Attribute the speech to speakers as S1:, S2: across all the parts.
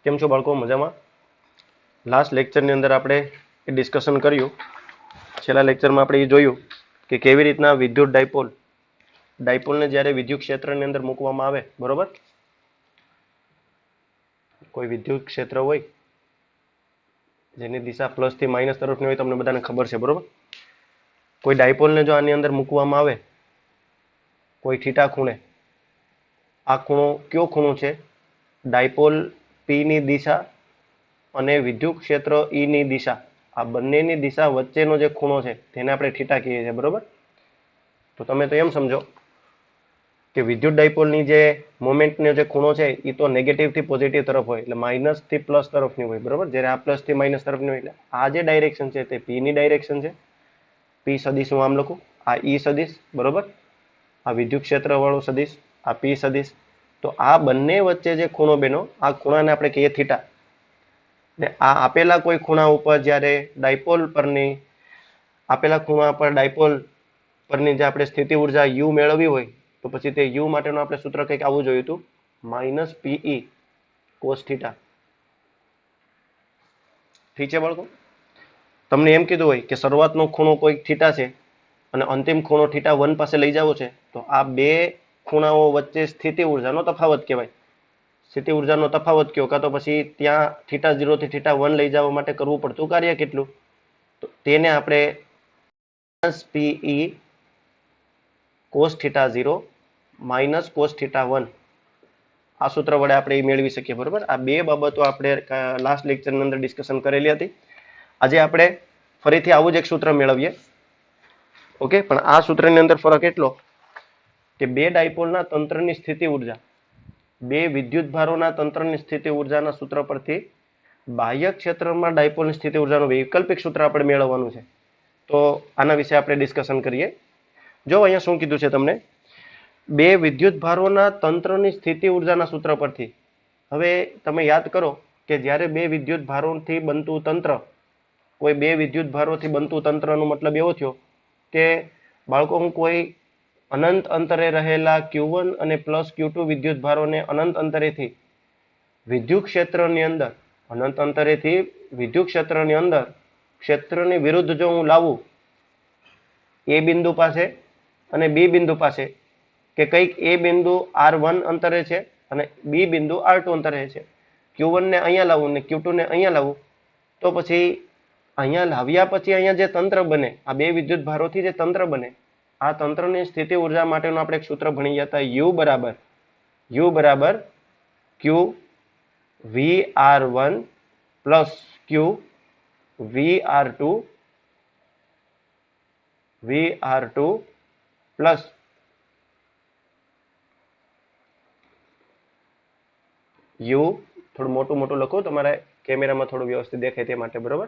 S1: કેમ છો બાળકો? મજામાં? લાસ્ટ લેક્ચરની અંદર આપણે એ ડિસ્કશન કર્યું. છેલ્લા લેક્ચરમાં આપણે એ જોયું કે કેવી રીતના વિદ્યુત ડાયપોલને જ્યારે વિદ્યુત ક્ષેત્રની અંદર મૂકવામાં આવે, બરોબર? કોઈ વિદ્યુત ક્ષેત્ર હોય જેની દિશા પ્લસ થી માઇનસ તરફની હોય, તમને બધાને ખબર છે, બરોબર? કોઈ ડાયપોલને જો આની અંદર મૂકવામાં આવે કોઈ થીટા ખૂણે, આ ખૂણો કયો ખૂણો છે? ડાયપોલ પી ની દિશા અને વિદ્યુત ક્ષેત્ર ઈ ની દિશા, આ બંનેની દિશા વચ્ચેનો જે ખૂણો છે તેને આપણે થીટા કહીએ છીએ, બરોબર? તો તમે તો એમ સમજો કે વિદ્યુત ડાયપોલની જે મોમેન્ટનો જે ખૂણો છે એ તો નેગેટિવ થી પોઝિટિવ તરફ હોય, એટલે માઇનસ થી પ્લસ તરફની હોય, બરોબર? જ્યારે આ પ્લસ થી માઇનસ તરફની હોય, એટલે આ જે ડાયરેક્શન છે તે પી ની ડાયરેક્શન છે. પી સદિશ હું આમ લખું, આ ઈ સદિશ, બરોબર? આ વિદ્યુત ક્ષેત્ર વાળો સદિશ, આ પી સદિશ. તો આ બંને વચ્ચે જે ખૂણો બેનો, આ ખૂણાને આપણે કહીએ થીટા. ને આ આપેલા કોઈ ખૂણા ઉપર જ્યારે ડાયપોલ પરની આપેલા ખૂણા પર ડાયપોલ પરની જે આપણે સ્થિતિ ઉર્જા યુ મેળવવી હોય, તો પછી તે યુ માટેનું આપણે સૂત્ર કંઈક આવું જોયું હતું, માઇનસ પીઈ કોસ થીટા. ઠીક છે બાળકો? તમને એમ કીધું હોય કે શરૂઆતનો ખૂણો કોઈ થીટા છે અને અંતિમ ખૂણો થીટા 1 પાસે લઈ જવો છે, તો આ બે ખૂણાઓ વચ્ચે સ્થિતિ ઉર્જાનો તફાવત કહેવાય. સ્થિતિ ઉર્જાનો તફાવત કયો, કાં તો પછી ત્યાં થીટા 0 થી થીટા 1 લઈ જવા માટે કરવું પડતું કાર્ય કેટલું, તો તેને આપણે PE cos theta 0 minus cos theta 1 આ સૂત્ર વડે આપણે એ મેળવી શકીએ, બરોબર? આ બે બાબતો આપણે લાસ્ટ લેક્ચરની અંદર ડિસ્કશન કરેલી હતી. આજે આપણે ફરીથી આવું જ એક સૂત્ર મેળવીએ. ઓકે, પણ આ સૂત્રની અંદર ફરક એટલો કે બે ડાયપોલના તંત્રની સ્થિતિ ઉર્જા, બે વિદ્યુત ભારોના તંત્રની સ્થિતિ ઉર્જાના સૂત્ર પરથી બાહ્ય ક્ષેત્રમાં ડાયપોલની સ્થિતિ ઉર્જાનું વૈકલ્પિક સૂત્ર આપણે મેળવવાનું છે. તો આના વિશે આપણે ડિસ્કશન કરીએ. જો અહીંયા શું કીધું છે તમને, બે વિદ્યુત ભારોના તંત્રની સ્થિતિ ઉર્જાના સૂત્ર પરથી. હવે તમે યાદ કરો કે જ્યારે બે વિદ્યુત ભારોથી બનતું તંત્ર, કોઈ બે વિદ્યુત ભારોથી બનતું તંત્રનો મતલબ એવો થયો કે બાળકો, હું કોઈ અનંત અંતરે રહેલા Q1 અને પ્લસ Q2 વિદ્યુત ભારોને અનંત અંતરેથી વિદ્યુત ક્ષેત્રની અંદર, અનંત અંતરેથી વિદ્યુત ક્ષેત્રની અંદર ક્ષેત્રની વિરુદ્ધ જો હું લાવું એ બિંદુ પાસે અને બી બિંદુ પાસે, કે કંઈક એ બિંદુ R1 અંતરે છે અને બી બિંદુ R2 અંતરે છે, Q1 ને અહીંયા લાવું ને Q2 ને અહીંયા લાવું, તો પછી અહીંયા લાવ્યા પછી અહીંયા જે તંત્ર બને, આ બે વિદ્યુત ભારોથી જે તંત્ર બને, આ તંત્રની સ્થિતિ ઉર્જા માટેનું આપણે એક સૂત્ર ભણી ગયા હતા, U બરાબર Q VR1 plus Q VR2 plus U, થોડું મોટું લખો, તમારે કેમેરામાં થોડું વ્યવસ્થિત દેખાય તે માટે, બરોબર?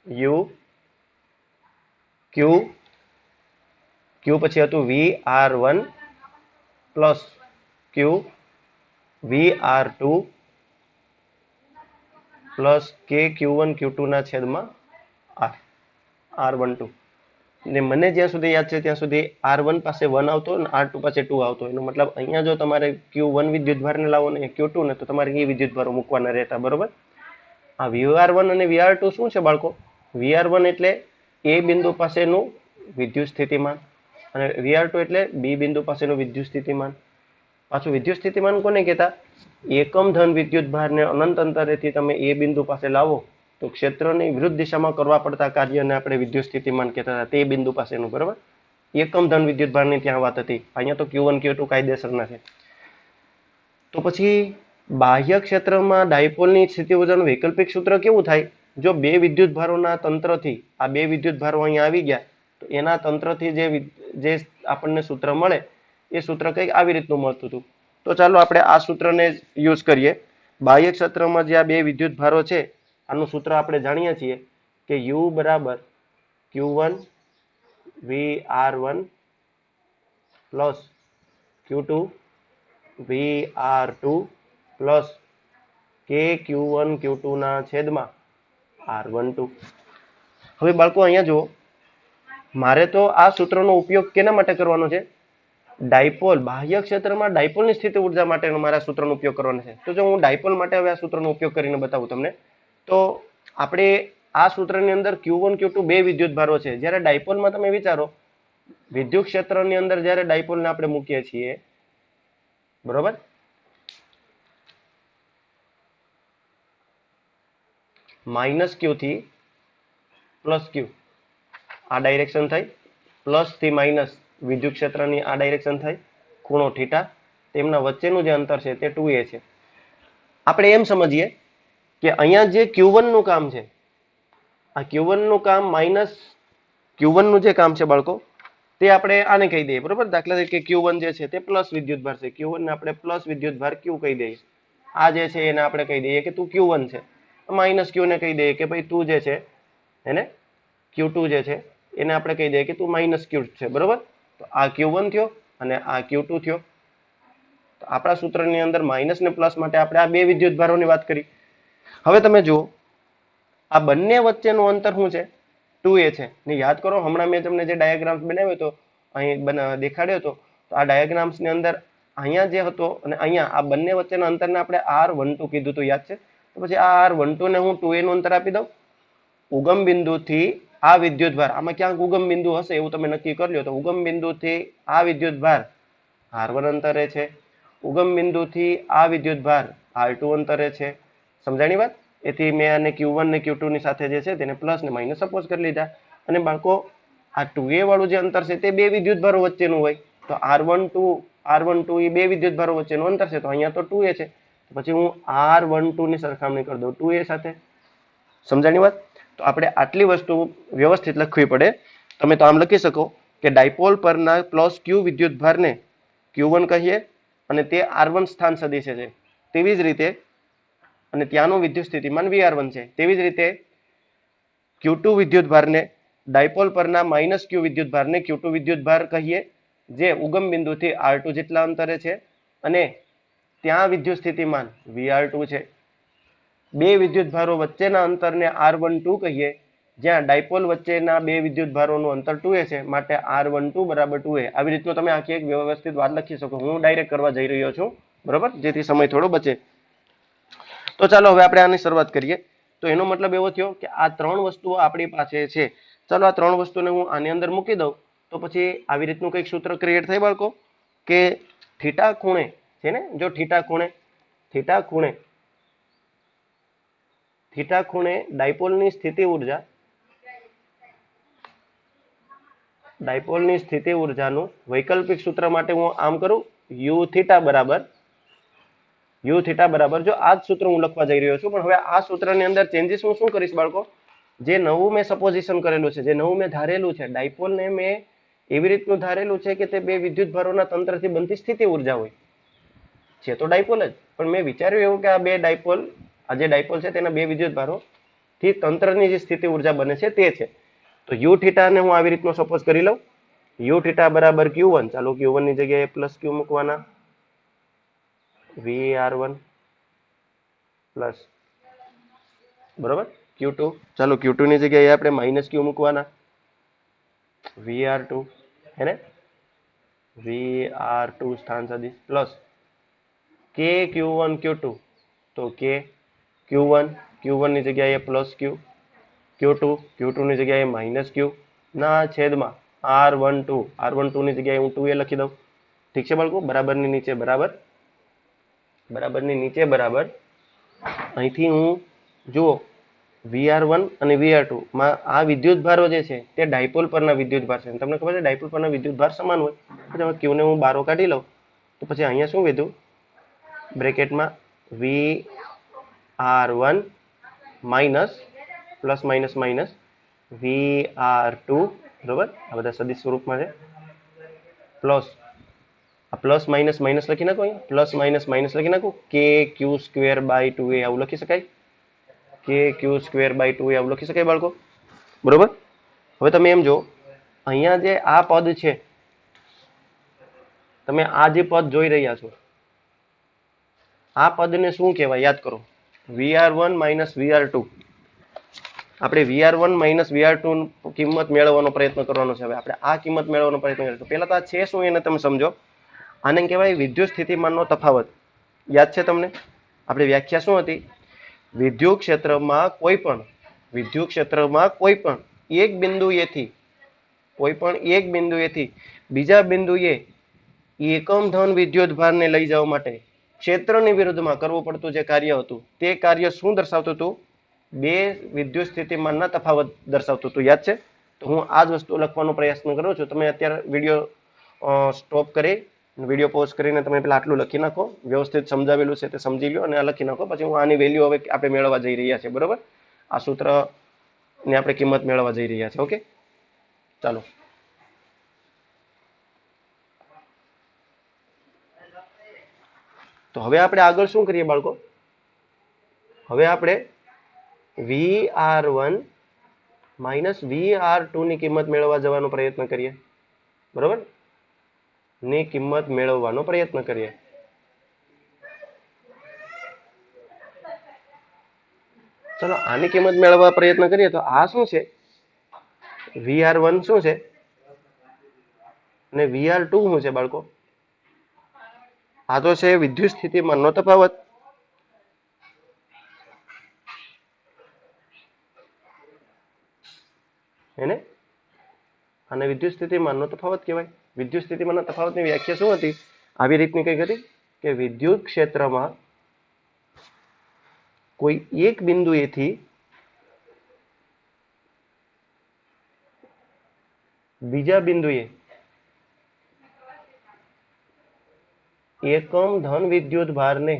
S1: U Q પછી હતું VR1 plus Q VR2 plus KQ1 Q2 ના છેદમાં R12. ને મને જ્યાં સુધી યાદ છે ત્યાં સુધી R1 પાસે 1 આવતો અને R2 પાસે 2 આવતો. એનો મતલબ અહીંયા જો તમારે Q1 વિદ્યુત ભારને લાવો ને Q2 ને, તો તમારે એ વિદ્યુત ભારો મૂકવાના રહેતા, બરોબર? આ VR1 અને VR2 શું છે બાળકો? VR1 એટલે એ બિંદુ પાસેનું વિદ્યુત સ્થિતિમાન અને VR2 એટલે બી બિંદુ પાસેનું વિદ્યુત સ્થિતિમાન. પાછું વિદ્યુત સ્થિતિમાન કોને કહેતા? એકમ ધન વિદ્યુત ભારને અનંત અંતરેથી તમે એ બિંદુ પાસે લાવો તો ક્ષેત્રની વિરુદ્ધ દિશામાં કરવા પડતા કાર્યને આપણે વિદ્યુત સ્થિતિમાન કહેતા હતા, તે બિંદુ પાસેનું, બરોબર? એકમ ધન વિદ્યુત ભારની ત્યાં વાત હતી. અહીંયા તો Q1 Q2 કાયદેસરના છે. તો પછી બાહ્ય ક્ષેત્રમાં ડાયપોલની સ્થિતિ ઉર્જાનું વૈકલ્પિક સૂત્ર કેવું થાય? જો બે વિદ્યુત ભારોના તંત્રથી, આ બે વિદ્યુત ભારો અહીંયા આવી ગયા, તો એના તંત્રથી જે આપણને સૂત્ર મળે, એ સૂત્ર કંઈક આવી રીતનું મળતું હતું. તો ચાલો આપણે આ સૂત્રને યુઝ કરીએ. બાહ્ય ક્ષેત્રમાં જે આ બે વિદ્યુત ભારો છે, આનું સૂત્ર આપણે જાણીએ છીએ કે U બરાબર Q1 VR1 plus Q2 VR2 plus KQ1 Q2 ના છેદમાં R12. હવે બાળકો અહીંયા જુઓ, મારે તો આ સૂત્રનો ઉપયોગ કેના માટે કરવાનો છે? ડાયપોલ બાહ્ય ક્ષેત્રમાં ડાયપોલની સ્થિતિ ઉર્જા માટેનો મારા સૂત્રનો ઉપયોગ કરવાનો છે. તો જો હું ડાયપોલ માટે હવે આ સૂત્રનો ઉપયોગ કરીને બતાવું તમને, તો આપણે આ સૂત્રની અંદર Q1 Q2 બે વિદ્યુત ભારો છે. જ્યારે ડાયપોલમાં તમે વિચારો, વિદ્યુત ક્ષેત્રની અંદર જ્યારે ડાયપોલને આપણે મૂકીએ છીએ, બરોબર, માઇનસ ક્યુ થી પ્લસ ક્યુ આ ડાયરેક્શન થાય, પ્લસ થી માઇનસ વિદ્યુત ક્ષેત્રની આ ડાયરેક્શન થાય, ખૂણો થીટા, તેમના વચ્ચેનું જે અંતર છે તે 2a છે. આપણે એમ સમજીએ કે અહીંયા જે Q1 નું કામ છે, આ Q1 નું કામ માઇનસ Q1 નું જે કામ છે બાળકો, તે આપણે આને કહી દઈએ, બરોબર. દાખલા તરીકે Q1 જે છે તે પ્લસ વિદ્યુત ભાર છે, Q1 ને આપણે પ્લસ વિદ્યુત ભાર Q કહી દઈએ. આ જે છે એને આપણે કહી દઈએ કે તું Q1 છે. માઇનસ Q ને કહી દઈએ કે ભાઈ તું જે છે એને Q2 જે છે એને આપણે કહી દઈએ કે તું માઇનસ Q છે, બરોબર. તો આ Q1 થયો અને આ Q2 થયો. તો આપણા સૂત્રની અંદર માઇનસ ને પ્લસ માટે આપણે આ બે વિદ્યુત ભારોની વાત કરી. હવે તમે જુઓ, આ બંને વચ્ચેનું અંતર શું છે? 2a છે. ને યાદ કરો, હમણાં મેં તમને જે ડાયાગ્રામ્સ બનાવ્યો હતો, અહીં દેખાડ્યો હતો, તો આ ડાયાગ્રામ્સની અંદર અહીંયા જે હતો અને અહીંયા આ બંને વચ્ચેના અંતરને આપણે R12 કીધું હતું, યાદ છે? તો પછી આ R12 ને હું 2a નું અંતર આપી દઉં. ઉગમ બિંદુથી આ વિદ્યુત ભાર, આમાં ક્યાંક ઉગમ બિંદુ હશે એવું તમે નક્કી કરી લો. તો ઉગમ બિંદુથી આ વિદ્યુત ભાર R1 અંતરે છે, ઉગમ બિંદુથી આ વિદ્યુત ભાર R2 અંતરે છે. સમજાણી વાત? એથી મેં આને Q1 ને Q2 ની સાથે જે છે તેને પ્લસ ને માઇનસ સપોઝ કરી લીધા. અને બાળકો, આ 2a વાળું જે અંતર છે તે બે વિદ્યુત ભારો વચ્ચેનું હોય. તો R12 એ બે વિદ્યુત ભારો વચ્ચેનું અંતર છે, તો અહીંયા તો 2a છે. તો પછી હું R12 ની સરખામણી કરી દઉં 2a સાથે. સમજાણી વાત? તો આપણે આટલી વસ્તુ વ્યવસ્થિત લખવી પડે. તમે તો આમ લખી શકો કે ડાયપોલ પરના પ્લસ Q વિદ્યુત ભારને Q1 કહીએ અને તે R1 સ્થાન સદિશ છે. તેવી જ રીતે, અને ત્યાંનું વિદ્યુત સ્થિતિમાન VR1 છે. તેવી જ રીતે Q2 વિદ્યુત ભારને ડાયપોલ પરના માઇનસ Q વિદ્યુત ભારને Q2 વિદ્યુત ભાર કહીએ, જે ઉગમ બિંદુથી R2 જેટલા અંતરે છે, અને ત્યાં વિદ્યુત સ્થિતિમાન VR2 છે. બે વિદ્યુત ભારો વચ્ચેના અંતરને R12 કહીએ, જ્યાં ડાયપોલ વચ્ચેના બે વિદ્યુત ભારોનું અંતર 2a છે, માટે R12 બરાબર 2a. આવી રીતનું તમે આખી એક વ્યવસ્થિત વાત લખી શકો. હું ડાયરેક્ટ કરવા જઈ રહ્યો છું, બરોબર, જેથી સમય થોડો બચે. તો ચાલો હવે આપણે આની શરૂઆત કરીએ. તો એનો મતલબ એવો થયો કે આ ત્રણ વસ્તુઓ આપણી પાસે છે. ચાલો આ ત્રણ વસ્તુને હું આની અંદર મૂકી દઉં, તો પછી આવી રીતનું કંઈક સૂત્ર ક્રિએટ થાય બાળકો, કે થીટા ખૂણે છે ને, જો થીટા ખૂણે ડાયપોલની સ્થિતિ ઉર્જાનું વૈકલ્પિક સૂત્ર માટે હું આમ કરું, u થીટા બરાબર, જો આ જ સૂત્ર હું લખવા જઈ રહ્યો છું. પણ હવે આ સૂત્રની અંદર ચેન્જીસ હું શું કરીશ બાળકો? જે નવું મેં સપોઝિશન કરેલું છે, જે નવું મેં ધારેલું છે, ડાયપોલને મેં એવી રીતનું ધારેલું છે કે તે બે વિદ્યુત ભારોના તંત્રથી બનતી સ્થિતિ ઉર્જા હોય છે. તો ડાયપોલ જ, પણ મેં વિચાર્યું એવું કે આ બે ડાયપોલ, આ જે ડાયપોલ છે તેના બે વિદ્યુત ભારો થી તંત્રની જે સ્થિતિ ઉર્જા બને છે તે છે. તો u થીટા ને હું આવી રીતનો સપોઝ કરી લઉં, u થીટા બરાબર Q1. ચાલો Q1 ની જગ્યાએ પ્લસ Q મૂકવાના, VR1 પ્લસ, બરોબર, Q2. ચાલો Q2 ની જગ્યાએ આપણે માઇનસ Q મૂકવાના, VR2 હે ને, VR2 સ્થાન સદિશ પ્લસ K Q1 Q2. તો K Q1 ની જગ્યાએ પ્લસ Q, Q2 ની જગ્યાએ માઇનસ Q ના છેદમાં R12 ની જગ્યાએ હું 2a લખી દઉં. ઠીક છે બાળકો? બરાબરની નીચે બરાબર, અહીંથી હું જુઓ VR1 અને VR2 માં આ વિદ્યુત ભારો જે છે તે ડાયપોલ પરના વિદ્યુત ભાર છે. તમને ખબર છે ડાયપોલ પરના વિદ્યુત ભાર સમાન હોય. પછી Q ને હું બારો કાઢી લઉં, તો પછી અહીંયા શું વધ્યું? બ્રેકેટમાં VR1 minus plus minus VR2, બરોબર, આ બધા સદિશ સ્વરૂપમાં છે, પ્લસ આ પ્લસ માઇનસ લખી નાખો, અહીંયા પ્લસ માઇનસ લખી નાખો, KQ²/2a આવું લખી શકાય, KQ²/2a આવું લખી શકાય બાળકો, બરોબર. હવે તમે એમ જો, અહીંયા જે આ પદ છે, તમે આ જે પદ જોઈ રહ્યા છો, આ પદને શું કહેવાય? યાદ કરો, VR1 માઇનસ VR2. આપણે VR1 માઇનસ VR2 કિંમત મેળવવાનો પ્રયત્ન કરવાનો છે. હવે આપણે આ કિંમત મેળવવાનો પ્રયત્ન કરીશું. પહેલા તો આ છે શું એને તમે સમજો. આને કહેવાય વિદ્યુત સ્થિતિમાનનો તફાવત. યાદ છે તમને? આપણી વ્યાખ્યા શું હતી? વિદ્યુત ક્ષેત્રમાં કોઈ પણ એક બિંદુએથી બીજા બિંદુએ એકમ ધન વિદ્યુત ભારને લઈ જવા માટે ક્ષેત્રની વિરુદ્ધમાં કરવું પડતું જે કાર્ય હતું તે કાર્ય શું દર્શાવતું હતું? બે વિદ્યુત સ્થિતિમાનના તફાવત દર્શાવતું હતું. યાદ છે? તો હું આ જ વસ્તુ લખવાનો પ્રયત્ન કરું છું. તમે અત્યારે વિડીયો સ્ટોપ કરી વિડીયો પોઝ કરીને તમે પેલા આટલું લખી નાખો, વ્યવસ્થિત સમજાવેલું છે તે સમજી લો અને આ લખી નાખો. પછી હું આની વેલ્યુ હવે આપણે મેળવવા જઈ રહ્યા છે. બરોબર? આ સૂત્ર ને આપણે કિંમત મેળવવા જઈ રહ્યા છે. ઓકે, ચાલો. તો હવે આપણે આગળ શું કરીએ બાળકો? હવે આપણે VR1 માઇનસ VR2 ની કિંમત મેળવવા જવાનો પ્રયત્ન કરીએ. બરોબર? ની કિંમત મેળવવાનો પ્રયત્ન કરીએ. ચલો આની કિંમત મેળવવા પ્રયત્ન કરીએ તો આ શું છે? VR1 શું છે અને VR2 શું છે બાળકો? આ તો છે વિદ્યુત સ્થિતિમાનનો તફાવત. હેને? આને વિદ્યુત સ્થિતિમાનનો તફાવત કહેવાય. વિદ્યુત સ્થિતિમાનના તફાવતની વ્યાખ્યા શું હતી? આવી રીતની કઈ હતી કે વિદ્યુત ક્ષેત્રમાં કોઈ એક બિંદુએથી બીજા બિંદુએ એકમ ધન વિદ્યુત ભારને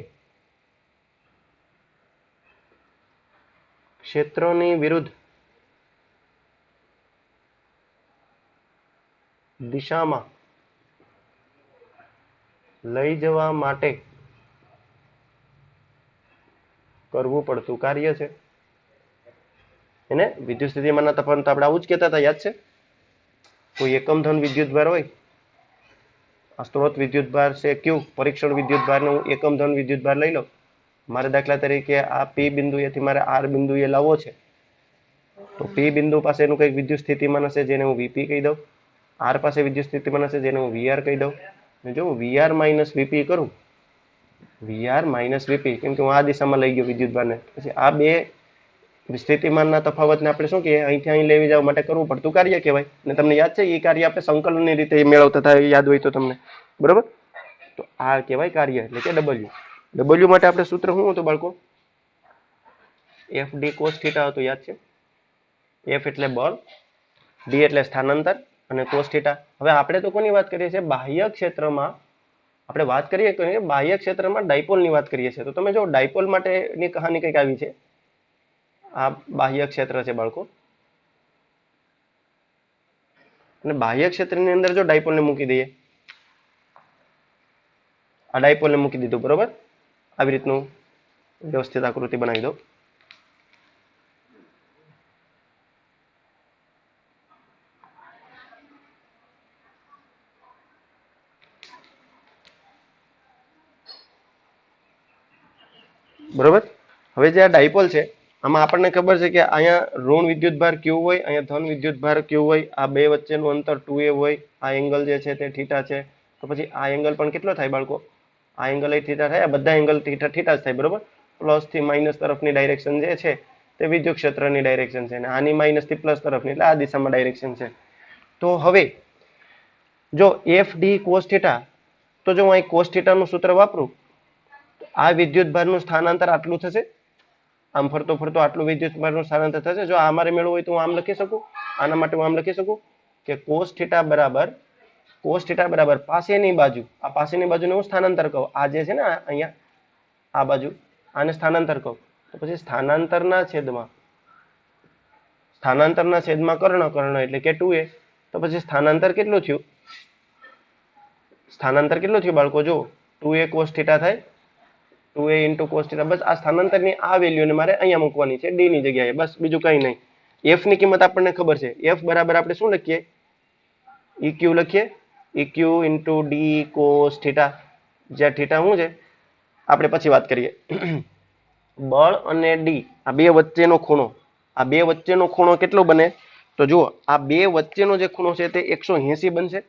S1: ક્ષેત્રની વિરુદ્ધ દિશામાં લઈ જવા માટે કરવું પડતું કાર્ય છે. એને વિદ્યુત સ્થિતિમાનના તફાવત આપણે આવું જ કહેતા હતા. યાદ છે? કોઈ એકમ ધન વિદ્યુત ભાર હોય, આ સ્ત્રોત વિદ્યુત ભાર છે Q, પરીક્ષણ વિદ્યુત ભારને હું એકમ ધન વિદ્યુત ભાર લઈ લઉં. મારે દાખલા તરીકે આ P બિંદુએથી મારે R બિંદુએ લાવવો છે, તો P બિંદુ પાસે એનું કંઈક વિદ્યુત સ્થિતિમાન હશે જેને હું VP કહી દઉં. R પાસે વિદ્યુત સ્થિતિમાન હશે જેને હું VR કહી દઉં. અને જો હું VR માઇનસ VP કરું, VR માઇનસ VP, કેમ કે હું આ દિશામાં લઈ ગયો વિદ્યુત ભારને, પછી આ બે સ્થિતિમાનના તફાવતને આપણે શું કહીએ? અહીંથી અહીં લઈ જવા માટે કરવું પડતું કાર્ય કહેવાય. અને તમને યાદ છે એ કાર્ય આપણે સંકલનની રીતે મેળવતા હતા, યાદ હોય તો તમને. બરોબર? તો આ કહેવાય કાર્ય, એટલે કે W. W માટે આપણે સૂત્ર શું હતું બાળકો? FD cos થીટા હતું. યાદ છે? F એટલે બળ, D એટલે સ્થાનાંતર અને cos થીટા. હવે આપણે તો કોની વાત કરીએ છીએ? બાહ્ય ક્ષેત્રમાં આપણે વાત કરીએ કે બાહ્ય ક્ષેત્રમાં ડાયપોલની વાત કરીએ છીએ. તો તમે જો ડાયપોલ માટેની કહાની કંઈક આવી છે. આ બાહ્ય ક્ષેત્ર છે બાળકો, અને બાહ્ય ક્ષેત્રની અંદર જો ડાયપોલને મૂકી દઈએ, આ ડાયપોલને મૂકી દીધું. બરોબર? આવી રીતનું વ્યવસ્થિત આકૃતિ બનાવી દો. બરોબર? હવે જે આ ડાયપોલ છે આમાં આપણને ખબર છે કે અહીંયા ઋણ વિદ્યુત ભાર Q હોય, અહીંયા ધન વિદ્યુત ભાર Q હોય, આ બે વચ્ચેનું અંતર 2a હોય, આ એંગલ જે છે તે થીટા છે. તો પછી આ એંગલ પણ કેટલો થાય બાળકો? આ એંગલ એ થીટા થાય. આ બધા એંગલ થીટા જ થાય. બરોબર? પ્લસ થી માઇનસ તરફની ડાયરેક્શન જે છે તે વિદ્યુત ક્ષેત્રની ડાયરેક્શન છે, અને આની માઇનસ થી પ્લસ તરફની, એટલે આ દિશામાં ડાયરેક્શન છે. તો હવે જો FD cos થીટા, તો જો હું અહીં cos થીટાનું સૂત્ર વાપરું, આ વિદ્યુત ભારનું સ્થાનાંતર આટલું થશે, આમ ફરતો ફરતો આટલું વિદ્યુત ભારનું સ્થાનાંતર થશે. જો આ મારે મેળવવું હોય તો હું આમ લખી શકું. આના માટે હું આમ લખી શકું કે cos થીટા બરાબર પાસેની બાજુ, આ પાસેની બાજુને હું સ્થાનાંતર કહું. આ જે છે ને અહીંયા આ બાજુ, આને સ્થાનાંતર કહું. તો પછી સ્થાનાંતરના છેદમાં કર્ણ એટલે કે 2a. તો પછી સ્થાનાંતર કેટલું થયું? સ્થાનાંતર કેટલું થયું બાળકો? જો 2a cos થીટા થાય, 2a into cos થીટા. બસ આ સ્થાનાંતરની આ વેલ્યુને મારે અહીંયા મૂકવાની છે, d ની જગ્યાએ. બસ બીજું કંઈ નહીં. f ની કિંમત આપણને ખબર છે. f બરાબર આપણે શું લખીએ? eq લખીએ. eq into d cos theta, જ્યાં થીટા શું છે આપણે પછી વાત કરીએ. બળ અને d, આ બે વચ્ચેનો ખૂણો કેટલો બને? તો જુઓ, આ બે વચ્ચેનો જે ખૂણો છે તે 180 બનશે.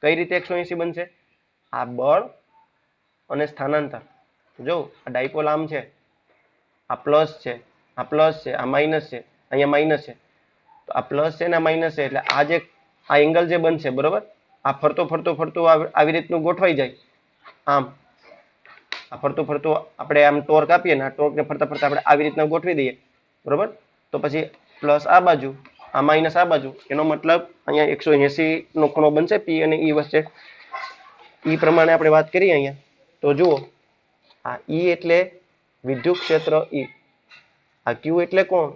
S1: કઈ રીતે 180 બનશે? આ બળ અને સ્થાનાંતર. જો આ ડાયપોલ આમ છે, આ પ્લસ છે, આ પ્લસ છે, આ માઇનસ છે, અહીંયા માઇનસ છે, તો આ પ્લસ છે ને આ માઇનસ છે, એટલે આ જે આ એંગલ જે બનશે, બરોબર, આ ફરતો ફરતો ફરતો આવી રીતનું ગોઠવાઈ જાય આમ. આ ફરતું ફરતું આપણે આમ ટોર્ક આપીએ ને, આ ટોર્કને ફરતા ફરતા આપણે આવી રીતના ગોઠવી દઈએ, બરોબર. તો પછી પ્લસ આ બાજુ, આ માઇનસ આ બાજુ, એનો મતલબ અહીંયા 180 નો ખૂણો બનશે પી અને ઈ વચ્ચે. ઈ પ્રમાણે આપણે વાત કરીએ અહીંયા, તો જુઓ આ ઈ એટલે વિદ્યુત ક્ષેત્ર ઈ, આ ક્યુ એટલે કોણ,